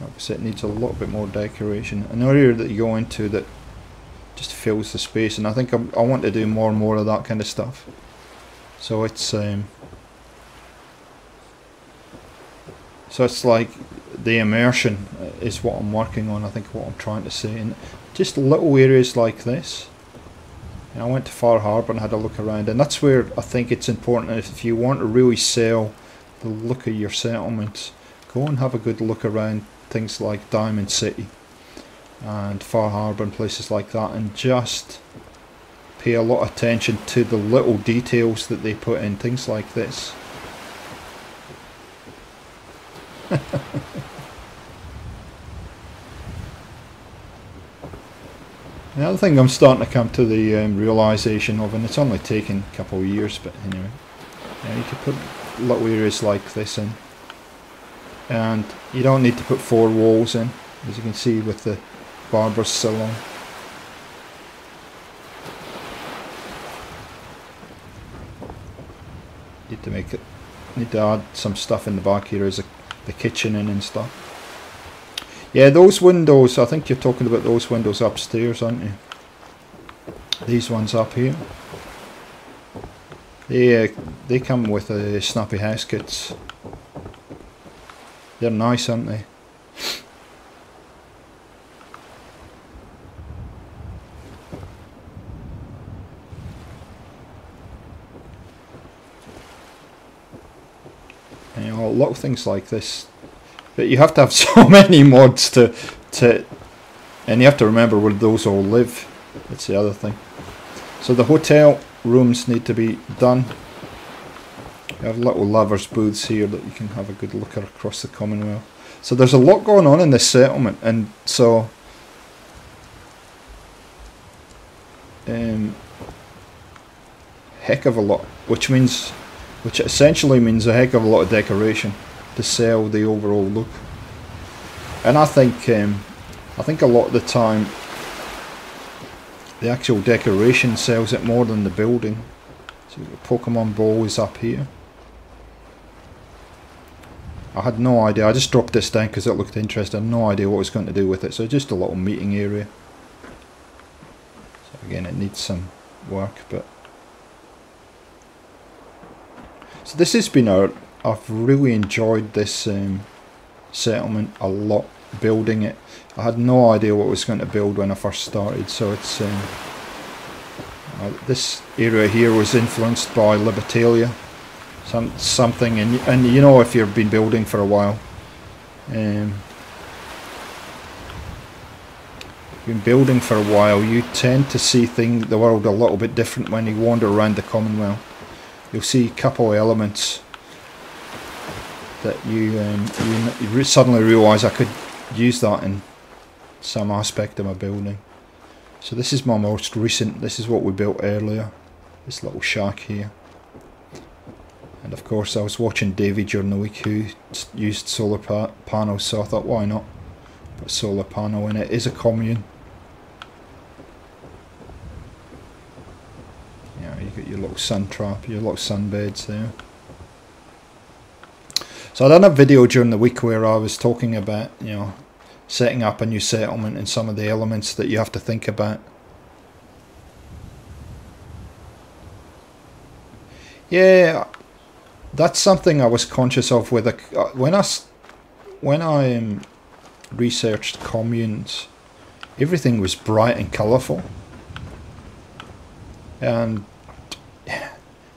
Obviously it needs a little bit more decoration. An area that you go into that just fills the space, and I think I want to do more and more of that kind of stuff. So it's like the immersion is what I'm working on, I think, what I'm trying to say. And just little areas like this. And I went to Far Harbour and had a look around, and that's where I think it's important, if you want to really sell the look of your settlements, go and have a good look around things like Diamond City and Far Harbour and places like that, and just pay a lot of attention to the little details that they put in, things like this. The other thing I'm starting to come to the realisation of, and it's only taken a couple of years, but anyway, you can put little areas like this in, and you don't need to put 4 walls in, as you can see with the barber's salon. Need to add some stuff in the back here as the kitchen in and stuff. Yeah, those windows, I think you're talking about those windows upstairs, aren't you? These ones up here. They come with snappy house kits. They're nice, aren't they? You know, a lot of things like this. But you have to have so many mods to and you have to remember where those all live. That's the other thing. So the hotel rooms need to be done. You have little lovers booths here that you can have a good look at across the Commonwealth. So there's a lot going on in this settlement, and so heck of a lot, which essentially means a heck of a lot of decoration to sell the overall look. And I think a lot of the time the actual decoration sells it more than the building. So the Pokemon ball is up here. I had no idea, I just dropped this down because it looked interesting. I had no idea what I was going to do with it, so just a little meeting area. So again, it needs some work, but so this has been I've really enjoyed this settlement a lot. building it. I had no idea what I was going to build when I first started, so it's this area here was influenced by Libertalia, something, and you know, if you've been building for a while, you tend to see the world a little bit different when you wander around the Commonwealth. You'll see a couple of elements that you suddenly realise I could use that in some aspect of my building. So this is my most recent, this is what we built earlier, this little shack here. And of course I was watching Davey during the week who used solar panels, so I thought, why not put a solar panel in it. It is a commune. Yeah, you got your little sun trap, your little sunbeds there. So I done a video during the week where I was talking about, you know, setting up a new settlement and some of the elements that you have to think about. Yeah, that's something I was conscious of with when I researched communes. Everything was bright and colourful, and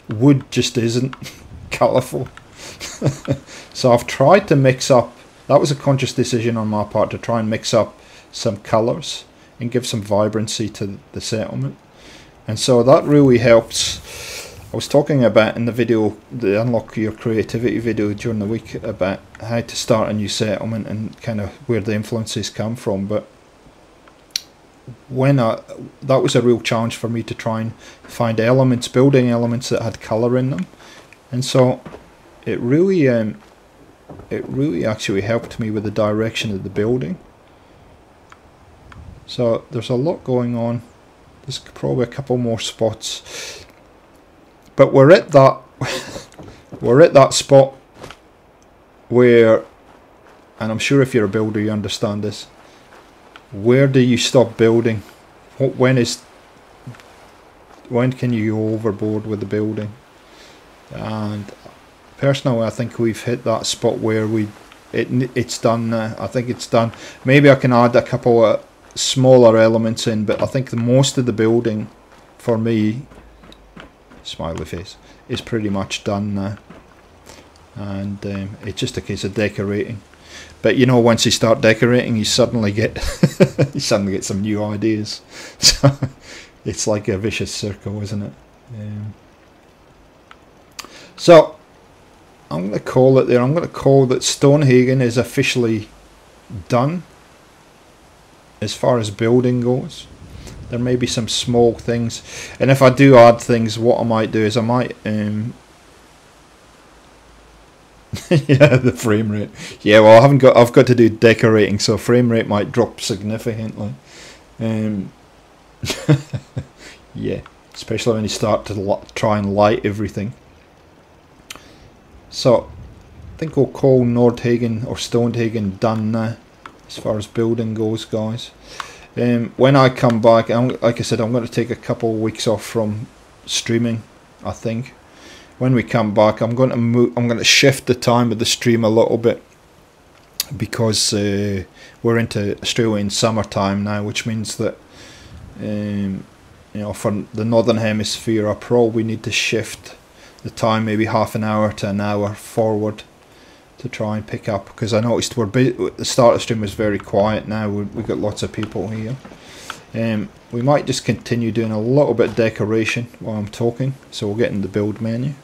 wood just isn't colourful. So I've tried to mix up. That was a conscious decision on my part to try and mix up some colours and give some vibrancy to the settlement. And so that really helps. I was talking about in the video, the Unlock Your Creativity video during the week, about how to start a new settlement and kind of where the influences come from. But that was a real challenge for me to try and find elements, building elements that had colour in them. And so it really actually helped me with the direction of the building. So there's a lot going on. There's probably a couple more spots, but we're at that spot where, and I'm sure if you're a builder you understand this, where do you stop building? When can you go overboard with the building? And personally, I think we've hit that spot where it's done now. I think it's done. Maybe I can add a couple of smaller elements in, but I think the most of the building, for me, smiley face, is pretty much done now. And it's just a case of decorating. But you know, once you start decorating, you suddenly get some new ideas. So it's like a vicious circle, isn't it? So I'm going to call it there. I'm going to call that NordHagen is officially done as far as building goes. There may be some small things, and if I do add things, what I might do is I might yeah, the frame rate. Yeah, well, I've got to do decorating, so frame rate might drop significantly. Yeah, especially when you start to try and light everything. So I think we'll call NordHagen or NordHagen done now as far as building goes, guys. When I come back, like I said, I'm going to take a couple of weeks off from streaming, I think. When we come back, I'm going to shift the time of the stream a little bit, because we're into Australian summertime now, which means that you know, for the Northern Hemisphere, I probably need to shift the time maybe half an hour to an hour forward to try and pick up, because I noticed the start of the stream was very quiet. Now we've got lots of people here. We might just continue doing a little bit of decoration while I'm talking, so we'll get in the build menu.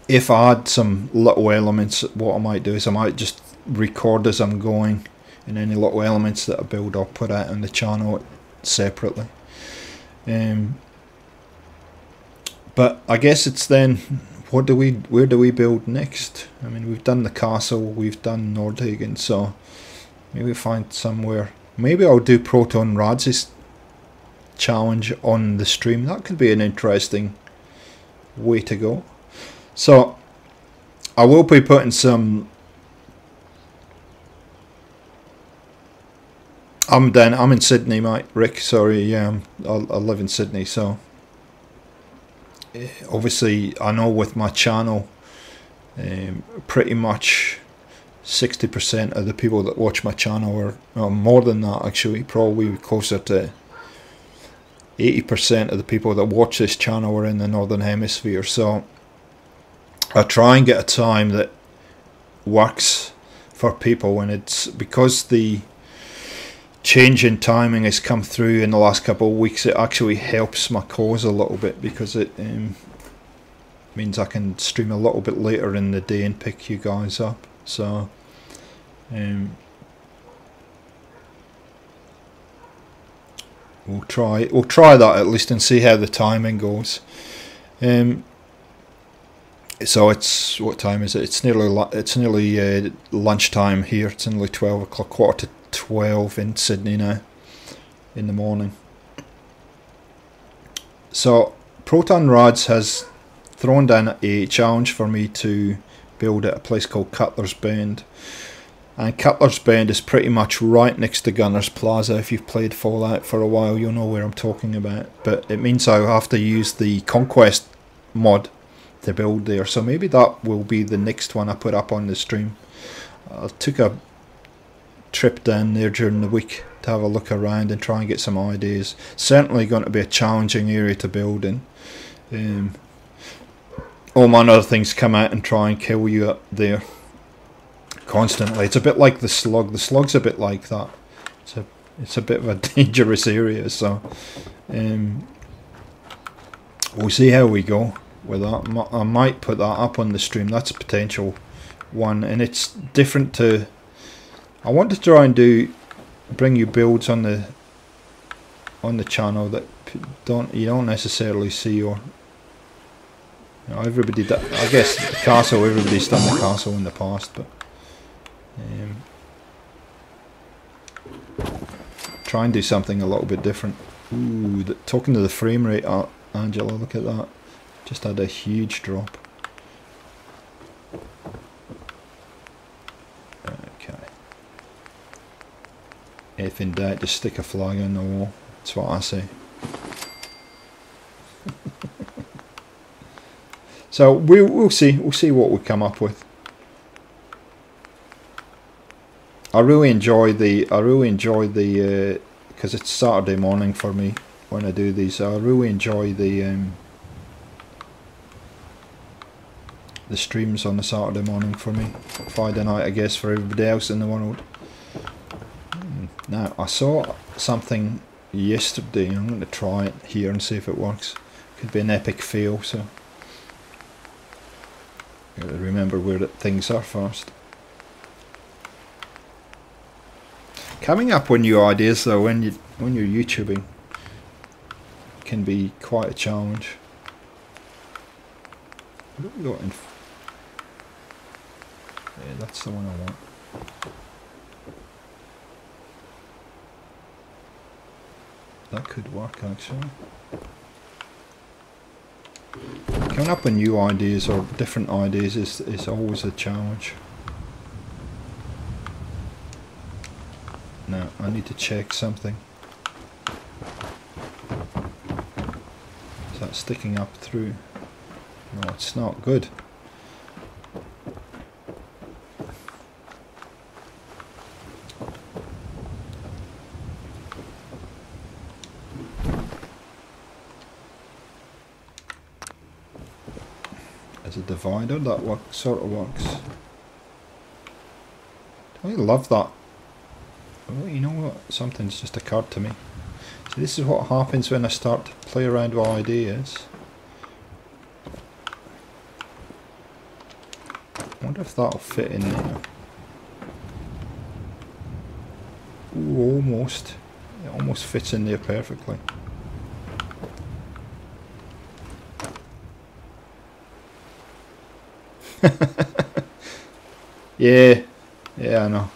If I add some little elements, what I might do is I might just record as I'm going, and any little elements that I build I'll put out on the channel separately. But I guess it's then, where do we build next? I mean, we've done the castle, we've done NordHagen, so maybe find somewhere. Maybe I'll do Proton Radz's challenge on the stream. That could be an interesting way to go. So I will be putting some. I'm in Sydney, mate. Rick, sorry, yeah, I live in Sydney, so obviously I know with my channel, pretty much 60% of the people that watch my channel are more than that actually, probably closer to 80% of the people that watch this channel are in the Northern Hemisphere. So I try and get a time that works for people, and it's because the change in timing has come through in the last couple of weeks. It actually helps my cause a little bit, because it means I can stream a little bit later in the day and pick you guys up. So we'll try that at least and see how the timing goes. So it's, what time is it? It's nearly lunchtime here. It's nearly 12 o'clock, quarter to 12 in Sydney now, in the morning. So Proton Rods has thrown down a challenge for me to build at a place called Cutler's Bend. And Cutler's Bend is pretty much right next to Gunners Plaza. If you've played Fallout for a while, you'll know where I'm talking about. But it means I'll have to use the Conquest mod to build there. So maybe that will be the next one I put up on the stream. I took a trip down there during the week to have a look around and try and get some ideas. Certainly going to be a challenging area to build in. All manner of things come out and try and kill you up there constantly. It's a bit like the slug. The slug's a bit like that. It's a bit of a dangerous area. So we'll see how we go with that. I might put that up on the stream. That's a potential one, and it's different to. I want to try and bring you builds on the channel that you don't necessarily see, or everybody. I guess the castle. Everybody's done the castle in the past, but try and do something a little bit different. Ooh, talking to the frame rate, Angela, look at that. Just had a huge drop. Okay. If in doubt, just stick a flag on the wall. That's what I say. So we'll see. We'll see what we come up with. I really enjoy the because it's Saturday morning for me when I do these. I really enjoy the streams on a Saturday morning for me. Friday night, I guess, for everybody else in the world. Now, I saw something yesterday. I'm going to try it here and see if it works. Could be an epic fail, so gotta remember where things are first. Coming up with new ideas, though, when you're YouTubing, can be quite a challenge. What have we got in? Yeah, that's the one I want. That could work, actually. Coming up with new ideas or different ideas is always a challenge. Now, I need to check something. Is that sticking up through? No, it's not. Good. As a divider, that sort of works. I love that. Oh, you know what? Something's just occurred to me. So this is what happens when I start to play around with ideas. I wonder if that'll fit in there. Ooh, almost. It almost fits in there perfectly. Yeah, I know.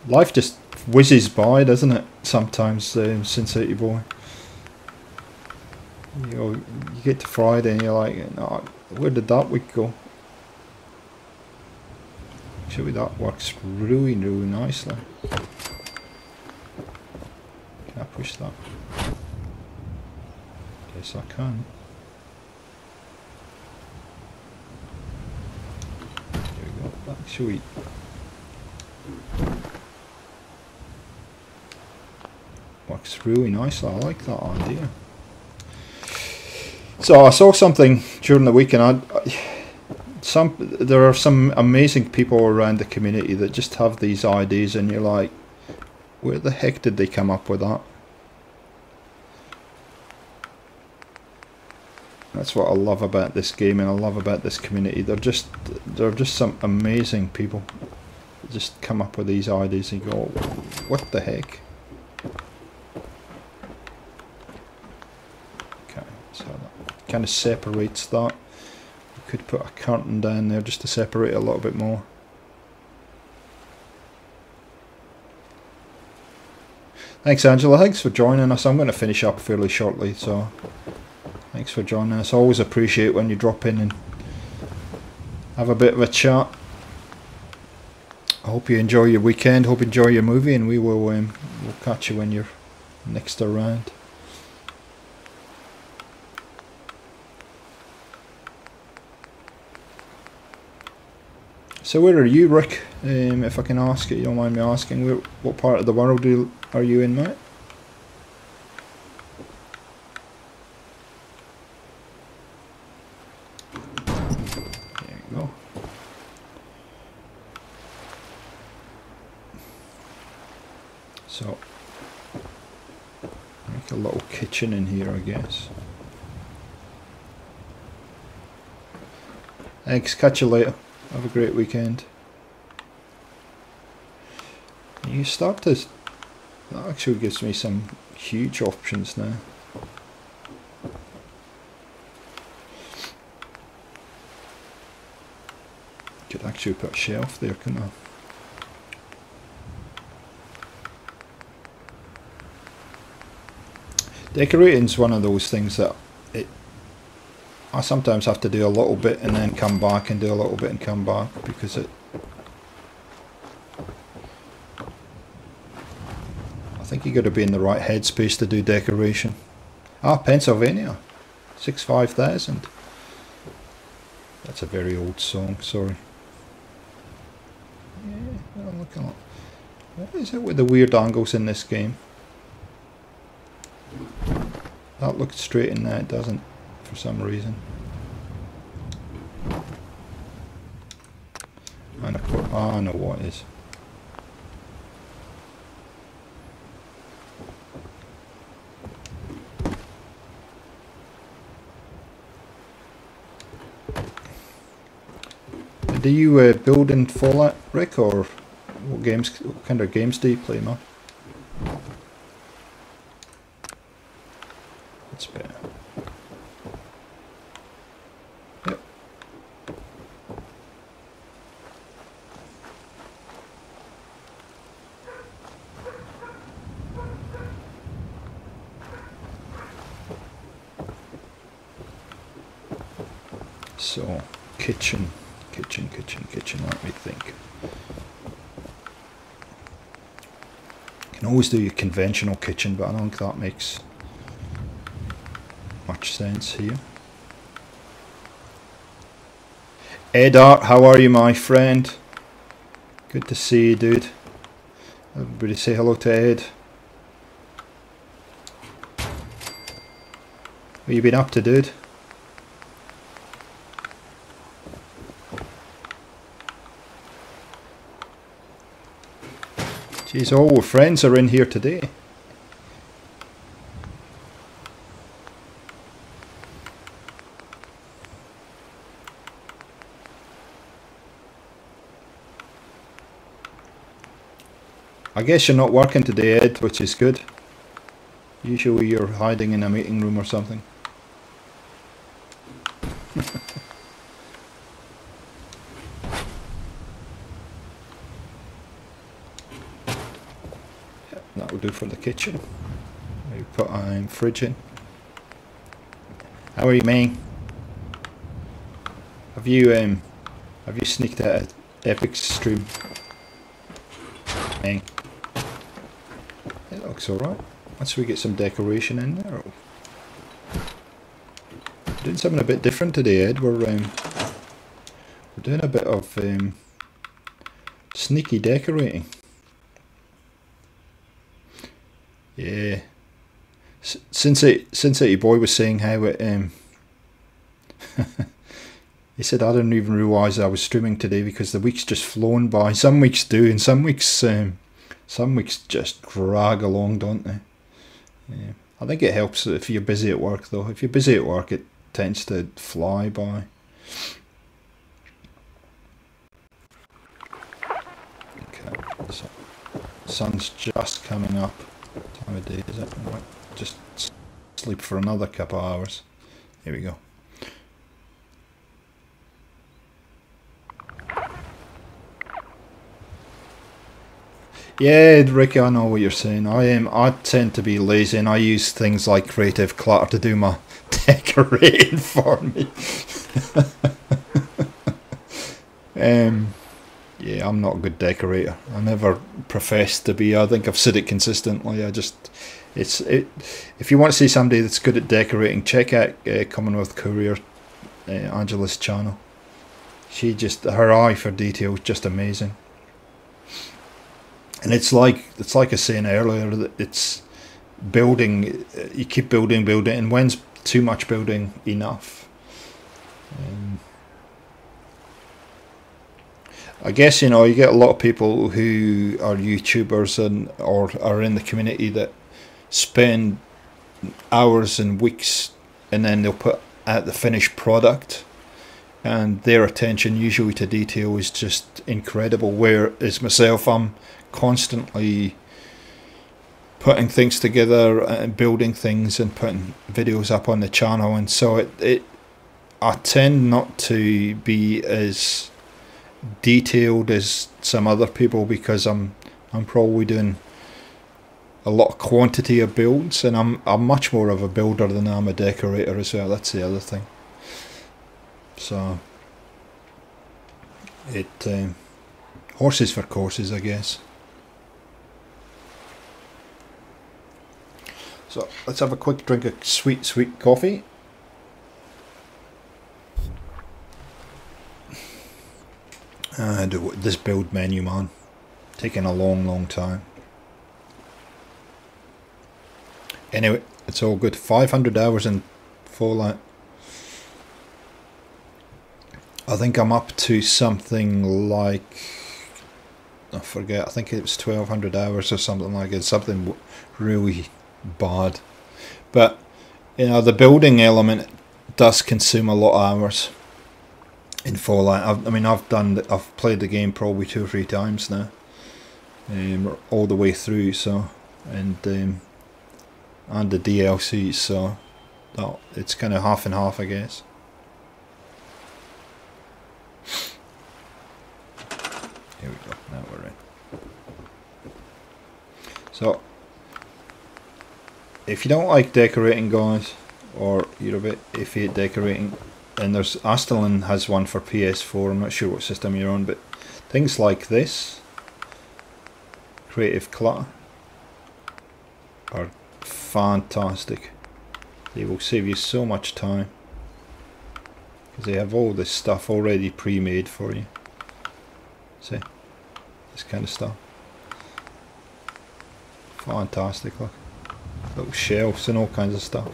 Life just whizzes by, doesn't it? Sometimes, Sincerity Boy. You get to Friday and you're like, no, where did that week go? Actually, that works really, really nicely. Can I push that? Yes, I can. There we go. Actually, Works really nicely. I like that idea. So I saw something during the week, and there are some amazing people around the community that just have these ideas, and you're like, where the heck did they come up with that? That's what I love about this game, and I love about this community. They're just some amazing people that just come up with these ideas and go, what the heck? Okay, so that kind of separates that. You could put a curtain down there just to separate it a little bit more. Thanks, Angela. Thanks for joining us. I'm going to finish up fairly shortly, so thanks for joining us. Always appreciate when you drop in and have a bit of a chat. I hope you enjoy your weekend. Hope you enjoy your movie, and we'll catch you when you're next around. So where are you, Rick? If I can ask it, you don't mind me asking, what part of the world are you in, mate? There you go. So, make a little kitchen in here, I guess. Thanks, catch you later. Have a great weekend. You start to... That actually gives me some huge options now. Could actually put a shelf there, couldn't I? Decorating's one of those things that I sometimes have to do a little bit and then come back and do a little bit and come back, because I think you got to be in the right headspace to do decoration. Ah, Pennsylvania, 65,000. That's a very old song. Sorry. Yeah, I'm looking at. What is it with the weird angles in this game? That looks straight in there. It doesn't. For some reason. And of course, I know what it is. Do you build in Fallout, Rick, or what kind of games do you play, man? That's better. Yep. So, kitchen, let me think. You can always do your conventional kitchen, but I don't think that makes much sense here. Ed Art, how are you, my friend? Good to see you, dude. Everybody say hello to Ed. What you been up to, dude? Jeez, all our friends are in here today. I guess you're not working today, Ed, which is good. Usually you're hiding in a meeting room or something. That will do for the kitchen. Maybe put a fridge in. How are you, man? Have you sneaked out of Epic's stream? Man. It looks alright. Once we get some decoration in there. We're doing something a bit different today, Ed. We're doing a bit of Sneaky decorating. Yeah. Since your boy was saying how it he said, I didn't even realise I was streaming today because the week's just flown by. Some weeks do, and some weeks just drag along, don't they? Yeah. I think it helps if you're busy at work, though. If you're busy at work, it tends to fly by. Okay, so sun's just coming up. What time of day is it? I might just sleep for another couple of hours. Here we go. Yeah, Ricky, I know what you're saying. I tend to be lazy, and I use things like Creative Clutter to do my decorating for me. Yeah, I'm not a good decorator. I never professed to be. I think I've said it consistently. If you want to see somebody that's good at decorating, check out Commonwealth Courier, Angela's channel. Her eye for detail is just amazing. And it's like I was saying earlier, that it's building. You keep building, and when's too much building enough? I guess, you know, you get a lot of people who are YouTubers or are in the community that spend hours and weeks, and then they'll put out the finished product, and their attention usually to detail is just incredible. Whereas myself, I'm constantly putting things together and building things and putting videos up on the channel, and so I tend not to be as detailed as some other people, because I'm probably doing a lot of quantity of builds, and I'm much more of a builder than I'm a decorator as well. That's the other thing. So horses for courses, I guess. So let's have a quick drink of sweet coffee. This build menu, man, taking a long time. Anyway, it's all good. 500 hours in Fallout. I think I'm up to something like, I forget, I think it was 1200 hours or something like it. Something really bad. But, you know, the building element does consume a lot of hours in Fallout. I've played the game probably 2 or 3 times now, all the way through. So, and the DLC. So, it's kind of half and half, I guess. Here we go. Now we're in. So, if you don't like decorating, guys, or you're a bit iffy at decorating, and there's Astalin has one for PS4. I'm not sure what system you're on, but things like this, Creative Clutter, are fantastic. They will save you so much time, because they have all this stuff already pre-made for you. See, this kind of stuff. Fantastic, look. Little shelves and all kinds of stuff.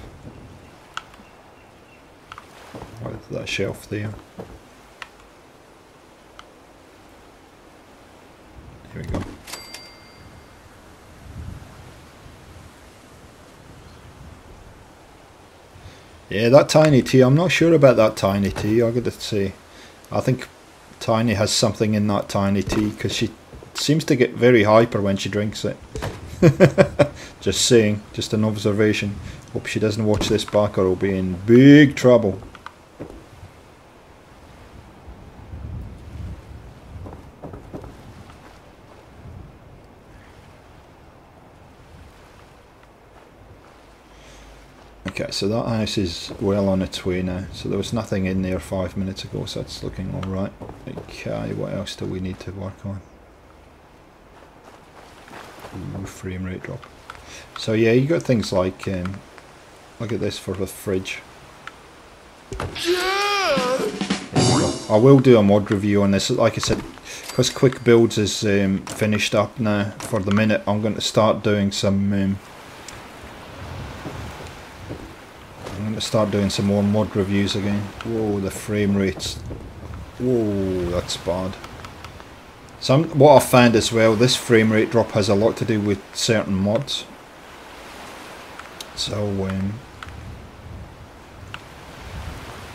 Like that shelf there. Here we go. Yeah, that Tiny Tea, I'm not sure about that Tiny Tea, I gotta say. I think Tiny has something in that Tiny Tea, because she seems to get very hyper when she drinks it. Just saying, just an observation. Hope she doesn't watch this back, or we'll be in big trouble. Okay, so that house is well on its way now. So there was nothing in there 5 minutes ago, so that's looking alright. Okay, what else do we need to work on? Ooh, frame rate drop. So yeah, you got things like, look at this for the fridge. I will do a mod review on this. Like I said, because quick builds is finished up now for the minute, I'm going to start doing some more mod reviews again. Whoa, the frame rates. Whoa, that's bad. What I've found as well, this frame rate drop has a lot to do with certain mods. So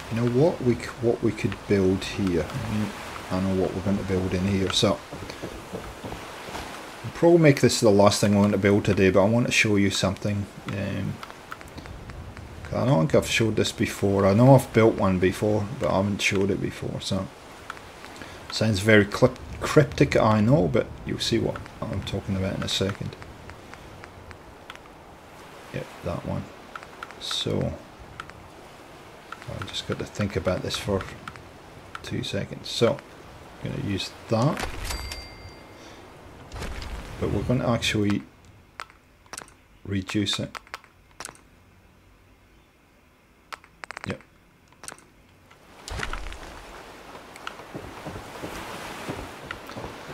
you know what we could build here. I know what we're going to build in here. So I'll probably make this the last thing I want to build today, but I want to show you something. I don't think I've showed this before. I know I've built one before, but I haven't showed it before. So sounds very cryptic, I know, but you'll see what I'm talking about in a second. Yep, that one. So I've just got to think about this for 2 seconds. So I'm going to use that, but we're going to actually reduce it. Yep.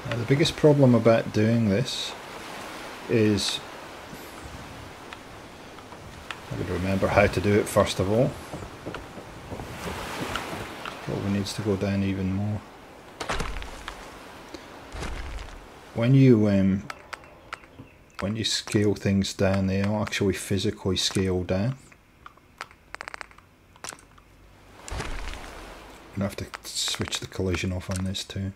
Now the biggest problem about doing this is I've got to remember how to do it first of all. Probably needs to go down even more. When you scale things down, they don't actually physically scale down. I'm gonna have to switch the collision off on this too.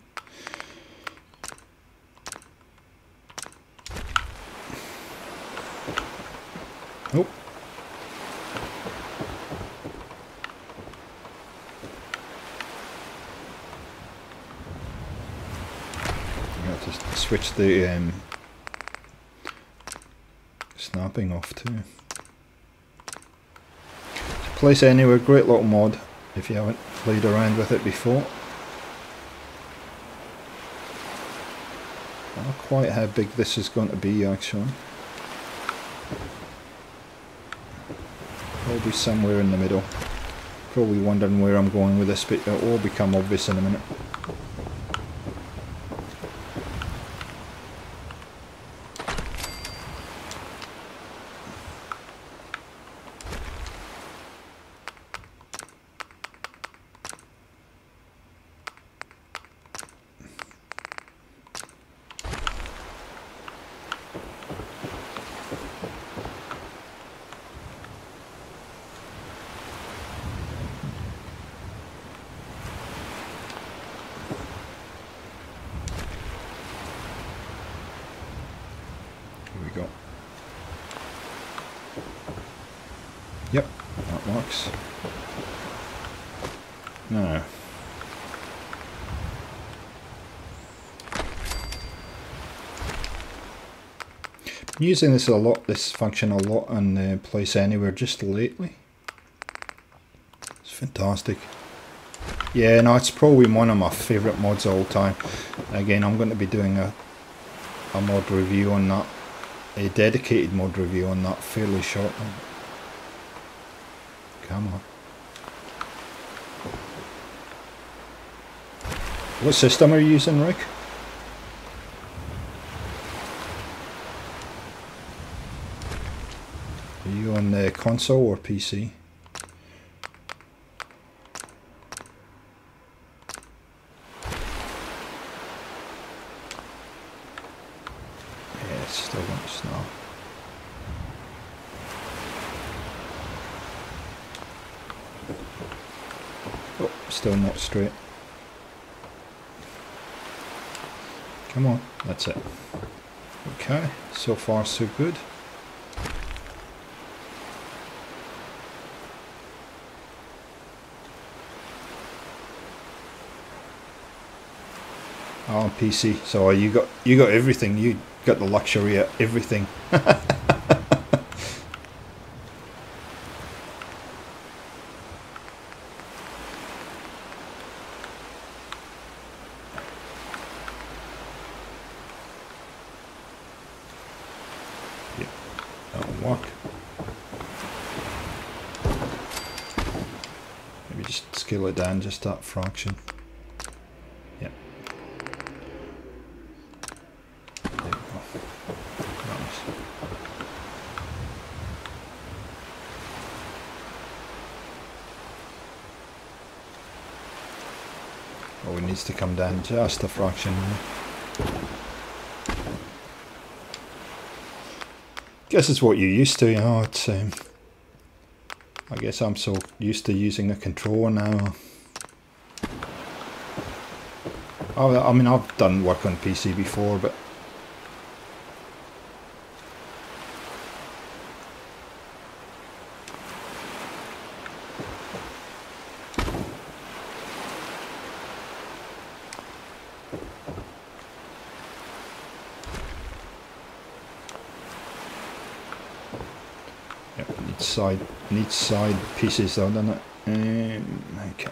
Oh. Switch the snapping off too. Place Anywhere, great little mod if you haven't played around with it before. I don't know quite how big this is going to be actually. Probably somewhere in the middle. Probably wondering where I'm going with this, but it will become obvious in a minute. Yep, that works. Now, I'm using this function a lot on Place Anywhere just lately. It's fantastic. Yeah, no, it's probably one of my favourite mods of all time. Again, I'm going to be doing a mod review on that, a dedicated mod review on that fairly shortly. Come on. What system are you using, Rick? Are you on the console or PC? Yeah, it's still going to snow. Oh, still not straight. Come on, that's it. Okay, so far so good. Oh, on PC. So you got everything. You got the luxury of everything. Yep, that'll work. Maybe just scale it down just that fraction. Yep. Oh, it needs to come down just a fraction more. Guess it's what you're used to, you know. It's I guess I'm so used to using a controller now. I mean, I've done work on PC before, but needs side pieces though, doesn't it? Okay.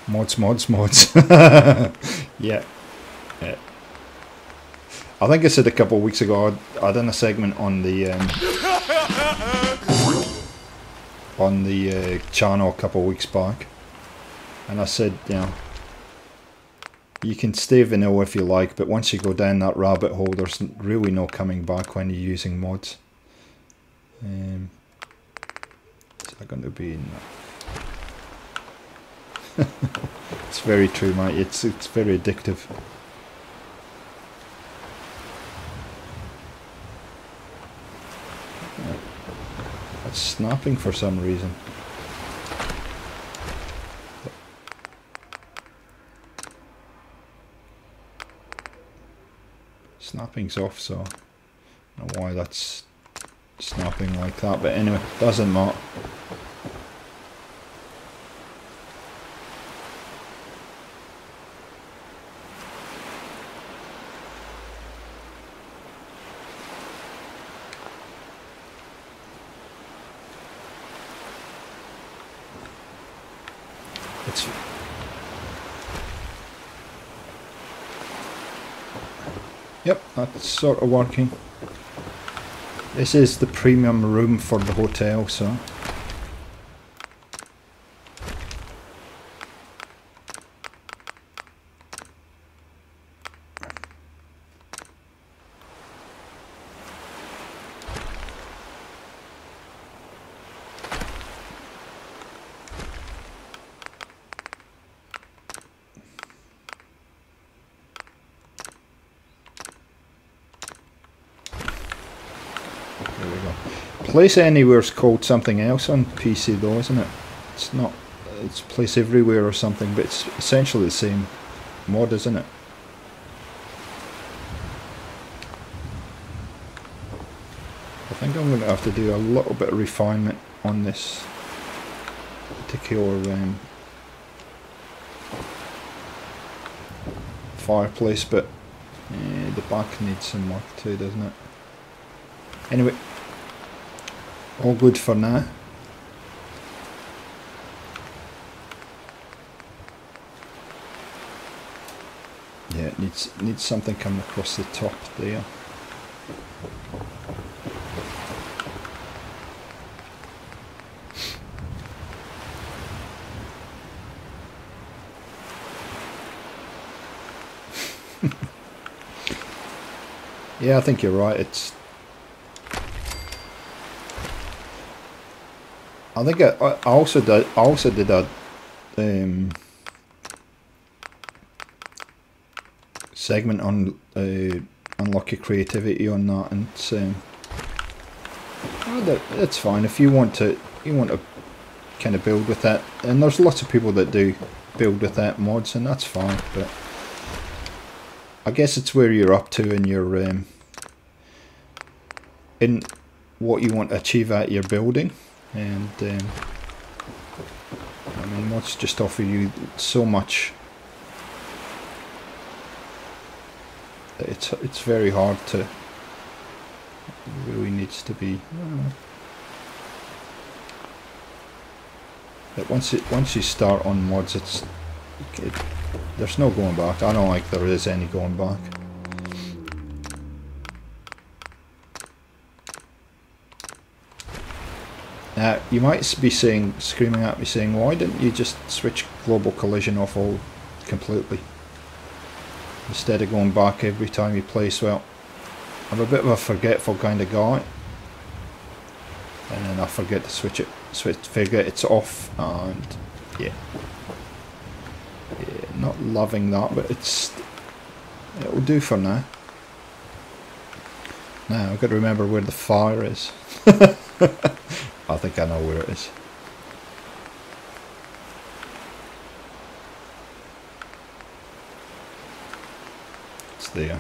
Mods. Yeah. I think I said a couple of weeks ago I done a segment on the channel a couple of weeks back, and I said, you know, you can stay vanilla if you like, but once you go down that rabbit hole, there's really no coming back when you're using mods. Is that going to be in that? It's very true, mate. It's very addictive. It's snapping for some reason. Snapping's off, so I don't know why that's snapping like that, but anyway, doesn't matter. Yep, that's sort of working. This is the premium room for the hotel, so Place Anywhere is called something else on PC though, isn't it? It's not, it's Place Everywhere or something, but it's essentially the same mod, isn't it? I think I'm going to have to do a little bit of refinement on this particular fireplace, but the back needs some work too, doesn't it? Anyway, all good for now. Yeah, it needs something coming across the top there. Yeah, I think you're right. I think I also did a segment on unlucky creativity on that, and that's fine if you want to kind of build with that, and there's lots of people that do build with that mods, and that's fine. But I guess it's where you're up to in your in what you want to achieve at your building. And I mean, mods just offer you so much that it's very hard to. It really needs to be. But once you start on mods, there's no going back. I don't like there is any going back. You might be screaming at me saying, why didn't you just switch global collision off all completely instead of going back every time you place? Well, I'm a bit of a forgetful kind of guy, and then I forget to switch it, figure it's off, and yeah. Not loving that, but it'll do for now. Now I've got to remember where the fire is. I think I know where it is. It's there.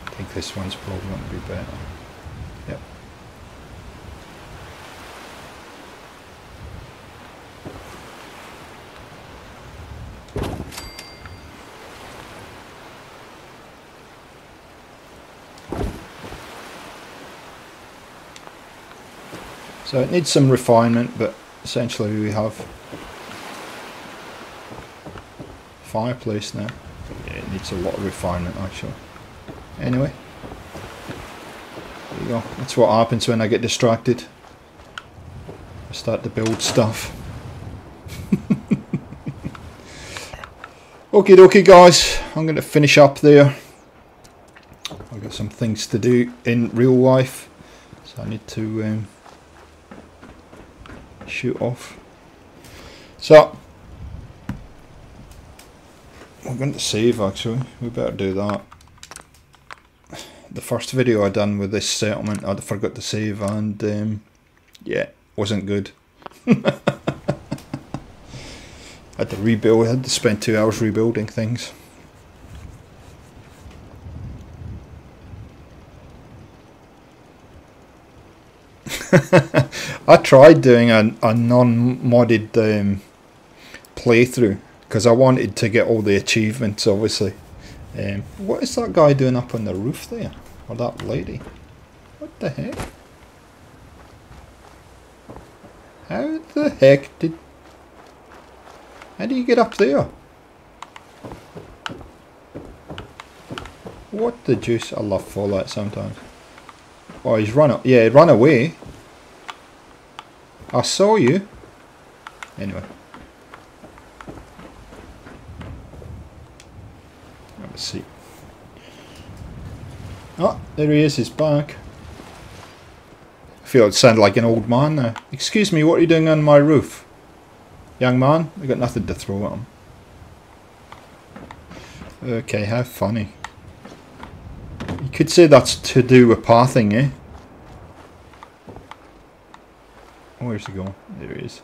I think this one's probably going to be better. Yep. So it needs some refinement, but essentially we have fireplace now. Yeah, it needs a lot of refinement actually. Anyway, there you go. That's what happens when I get distracted. I start to build stuff. Okie dokie guys, I'm going to finish up there. I've got some things to do in real life, so I need to shoot off. So we're going to save actually, we better do that. The first video I done with this settlement I forgot to save, and yeah, wasn't good. I had to rebuild, I had to spend 2 hours rebuilding things. I tried doing a non-modded playthrough because I wanted to get all the achievements obviously. What is that guy doing up on the roof there? Or that lady? What the heck? How the heck how do you get up there? What the juice? I love Fallout sometimes. Oh, he's run up. Yeah, he ran away. I saw you. Anyway. Have a seat. Oh, there he is, he's back. I feel it sounded like an old man now. Excuse me, what are you doing on my roof? Young man, I got nothing to throw at him. Okay, how funny. You could say that's to do with pathing, eh? Oh, where's he going? There he is.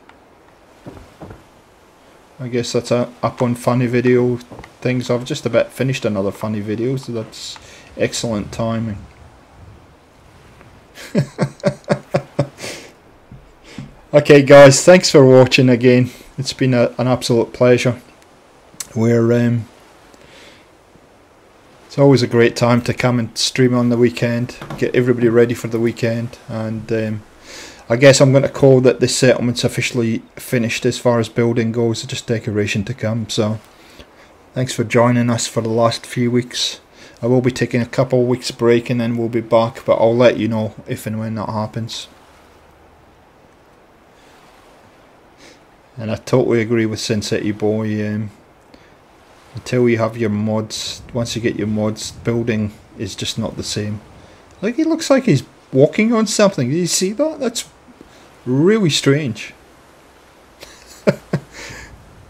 I guess that's up on funny video things. I've just about finished another funny video, so that's excellent timing. Okay guys, thanks for watching again. It's been an absolute pleasure. It's always a great time to come and stream on the weekend, get everybody ready for the weekend, and I guess I'm going to call that this settlement's officially finished as far as building goes. It's just decoration to come. So thanks for joining us for the last few weeks. I will be taking a couple of weeks break and then we'll be back, but I'll let you know if and when that happens. And I totally agree with Sin City Boy. Until you have your mods, once you get your mods, building is just not the same. Like, he looks like he's walking on something. Did you see that? That's really strange.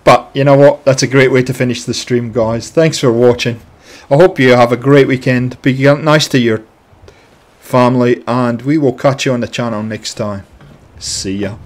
But you know what? That's a great way to finish the stream, guys. Thanks for watching. I hope you have a great weekend. Be nice to your family, and we will catch you on the channel next time. See ya.